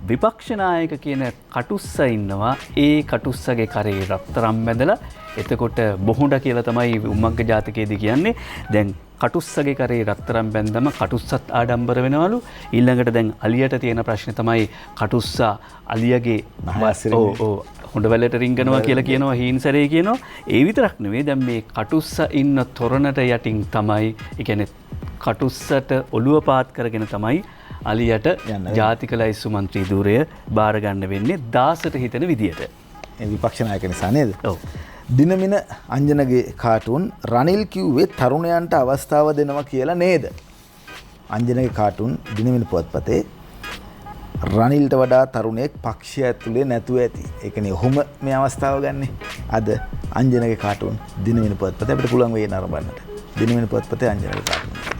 විපක්ෂනායක කියන කටුස්ස ඉන්නවා. ඒ කටුස්සගේ කරේ රත්තරම් බැඳලා එතකොට බොහොඩ කියලා තමයි උම්මග්ග ජාතකයේදී කියන්නේ. දැන් කටුස්සගේ කරේ රත්තරම් බැඳම කටුස්සත් ආඩම්බර වෙනවලු. ඊළඟට දැන් අලියට තියෙන ප්‍රශ්නේ තමයි කටුස්සා අලියගේ හොඬවැලට රිංගනවා කියලා කියනවා හීන්සරේ කියනවා. ඒ විතරක් නෙවෙයි දැන් මේ කටුස්ස ඉන්න තොරණට යටින් තමයි ඒ කියන්නේ කටුස්සට ඔළුව පාත් කරගෙන තමයි අලියට ජාතිකලයි සුමන්ත්‍රී ධූරය බාර ගන්න වෙන්නේ දාසට හිතෙන විදියට. ඒ විපක්ෂ නායක නිසා නේද? ඔව්. දිනමින අංජනගේ කාටුන් රනිල් කිව්වේ තරුණයන්ට අවස්ථාව දෙනවා කියලා නේද? අංජනගේ කාටුන් දිනමින පුවත්පතේ රනිල්ට වඩා තරුණයෙක් පක්ෂය ඇතුලේ නැතුව ඇති. ඒකනේ ඔහොම මේ අවස්ථාව ගන්නෙ. අද අංජනගේ කාටුන් දිනමින පුවත්පතේ අපිට පුළුවන් වෙයි නරඹන්නට. දිනමින පුවත්පතේ අංජනගේ කාටුන්.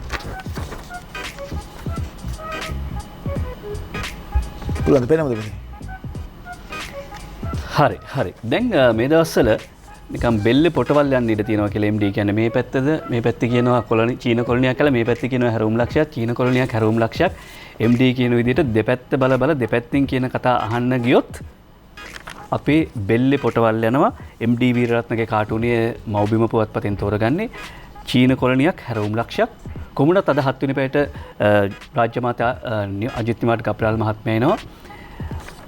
පුළුවන් පේනවද? හරි. දැන් මේ දවස්වල නිකම් බෙල්ලේ පොටවල් යන්න ඉඩ තියෙනවා කියලා MD කියන්නේ මේ පැත්තද මේ පැත්තේ කියනවා චීන කොලොනියක් කියලා මේ පැත්තේ කියනවා හැරවුම් ලක්ෂයක් චීන කොලොනියක් හැරවුම් ලක්ෂයක් MD කියන විදිහට දෙපැත්ත බල දෙපැත්තෙන් කියන කතා අහන්න ගියොත් අපේ බෙල්ලේ පොටවල් යනවා. MD වීරරත්නගේ කාටුනේ මව්බිම පුවත්පතෙන් තෝරගන්නේ චීන කොලොනියක් හැරවුම් ලක්ෂයක්. කොමුණත් අද 7 වෙනි පැයට රාජ්‍ය මාතා අජිත් නිවාඩ් කප්‍රාල් මහත්මයා එනවා.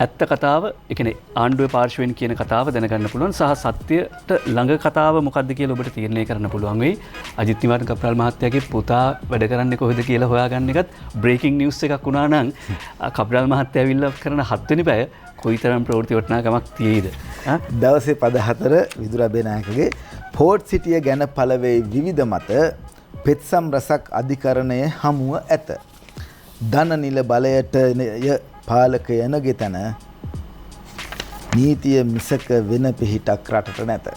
ඇත්ත කතාව ඒ කියන්නේ ආණ්ඩුවේ පාර්ශවයෙන් කියන කතාව දැනගන්න පුළුවන් සහ සත්‍යයට ළඟ කතාව මොකක්ද කියලා ඔබට තීරණය කරන්න පුළුවන් වෙයි. අජිත් නිවාඩ් කප්‍රාල් මහත්තයාගේ පුතා වැඩ කරන්නේ කොහෙද කියලා හොයාගන්න එකත් බ්‍රේකින් නිවුස් එකක් වුණා නම් කප්‍රාල් මහත්තයා ඇවිල්ලා කරන 7 වෙනි පැය කොයිතරම් ප්‍රවෘත්ති වටිනාකමක් තියෙයිද? දවසේ පද 4 විදුර අබේනායකගේ පෝට් සිටිය ගැන පළවෙයි විවිධ මත පෙත්සම් රසක් අධිකරණයේ හමුව ඇත. ධන නිල බලයට පාලකයනගේ තැන නීතිය මිසක වෙන පිහිටක් රටට නැත.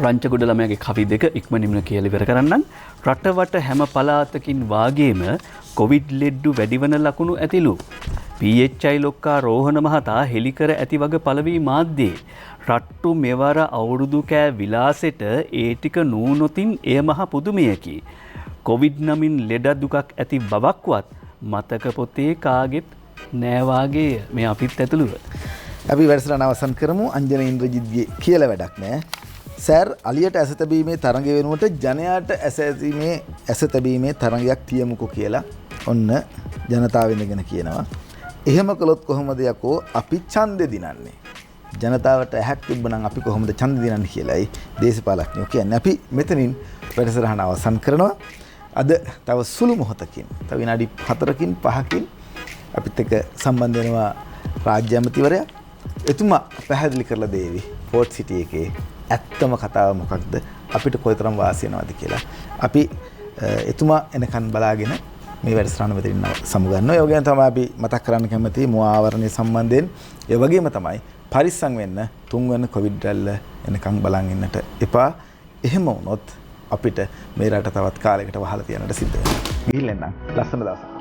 රංචගොඩ ළමයාගේ කවි දෙක ඉක්මනින්ම කියලා ඉවර කරන්නම්. රටවට හැම පළාතකින් වාගේම කොවිඩ් ලෙඩ්ඩු වැඩිවන ලකුණු ඇතිලු. PHI ලොක්කා රෝහණ මහතා හෙලිකර ඇති වග පළවී මාධ්‍යයේ රට්ටු මෙවර අවුරුදු කෑ විලාසෙට ඒ ටික නූනොතින් එය මහ පුදුමයකි. කොවිඩ් නමින් ලෙඩ දුකක් ඇති බවක්වත් මතක පොතේ කාගෙත් නෑවාගේ මේ අපිත් ඇතුළුව. අපි වැඩසටහන අවසන් කරමු. අංජන ඉන්ද්‍රජිත්ගේ කියලා වැඩක් නෑ. සර් අලියට ඇස තැබීමේ තරඟ වෙනුවට ජනයාට ඇස තැබීමේ තරඟයක් තියමුකෝ කියලා ඔන්න ජනතාව ඉඳගෙන කියනවා. එහෙම කළොත් කොහොමද යකෝ අපි ඡන්දෙ දිනන්නේ? ජනතාවට ඇහැක් තිබ්බනම් අපි කොහොමද ඡන්දෙ දිනන්නේ කියලායි දේශපාලඥයෝ කියන්නේ. අපි මෙතනින් වැඩසටහන අවසන් කරනවා. අද තව සුළු මොහොතකින් තව විනාඩි 4කින් 5කින් අපිත් එක්ක සම්බන්ධ වෙනවා රාජ්‍ය ඇමතිවරයා. එතුමා පැහැදිලි කරලා දෙවි පෝට් සිටි එකේ ඇත්තම කතාව මොකක්ද අපිට කොයිතරම් වාසි වෙනවද කියලා. අපි එතුමා එනකන් බලාගෙන මේ වැඩසටහන මෙතනින් සමුගන්නවා. ඒ වගේම තමයි අපි මතක් කරන්න කැමති මුවාවරණය සම්බන්ධයෙන් ඒ වගේම තමයි පරිස්සම් වෙන්න තුන්වන කොවිඩ් රැල්ල එනකන් බලන් ඉන්නට එපා. එහෙම වුණොත් අපිට මේ රට තවත් කාලයකට වහලා තියන්නට සිද්ධ වෙනවා. ගිහින් එන්න. ලස්සන දවසක්.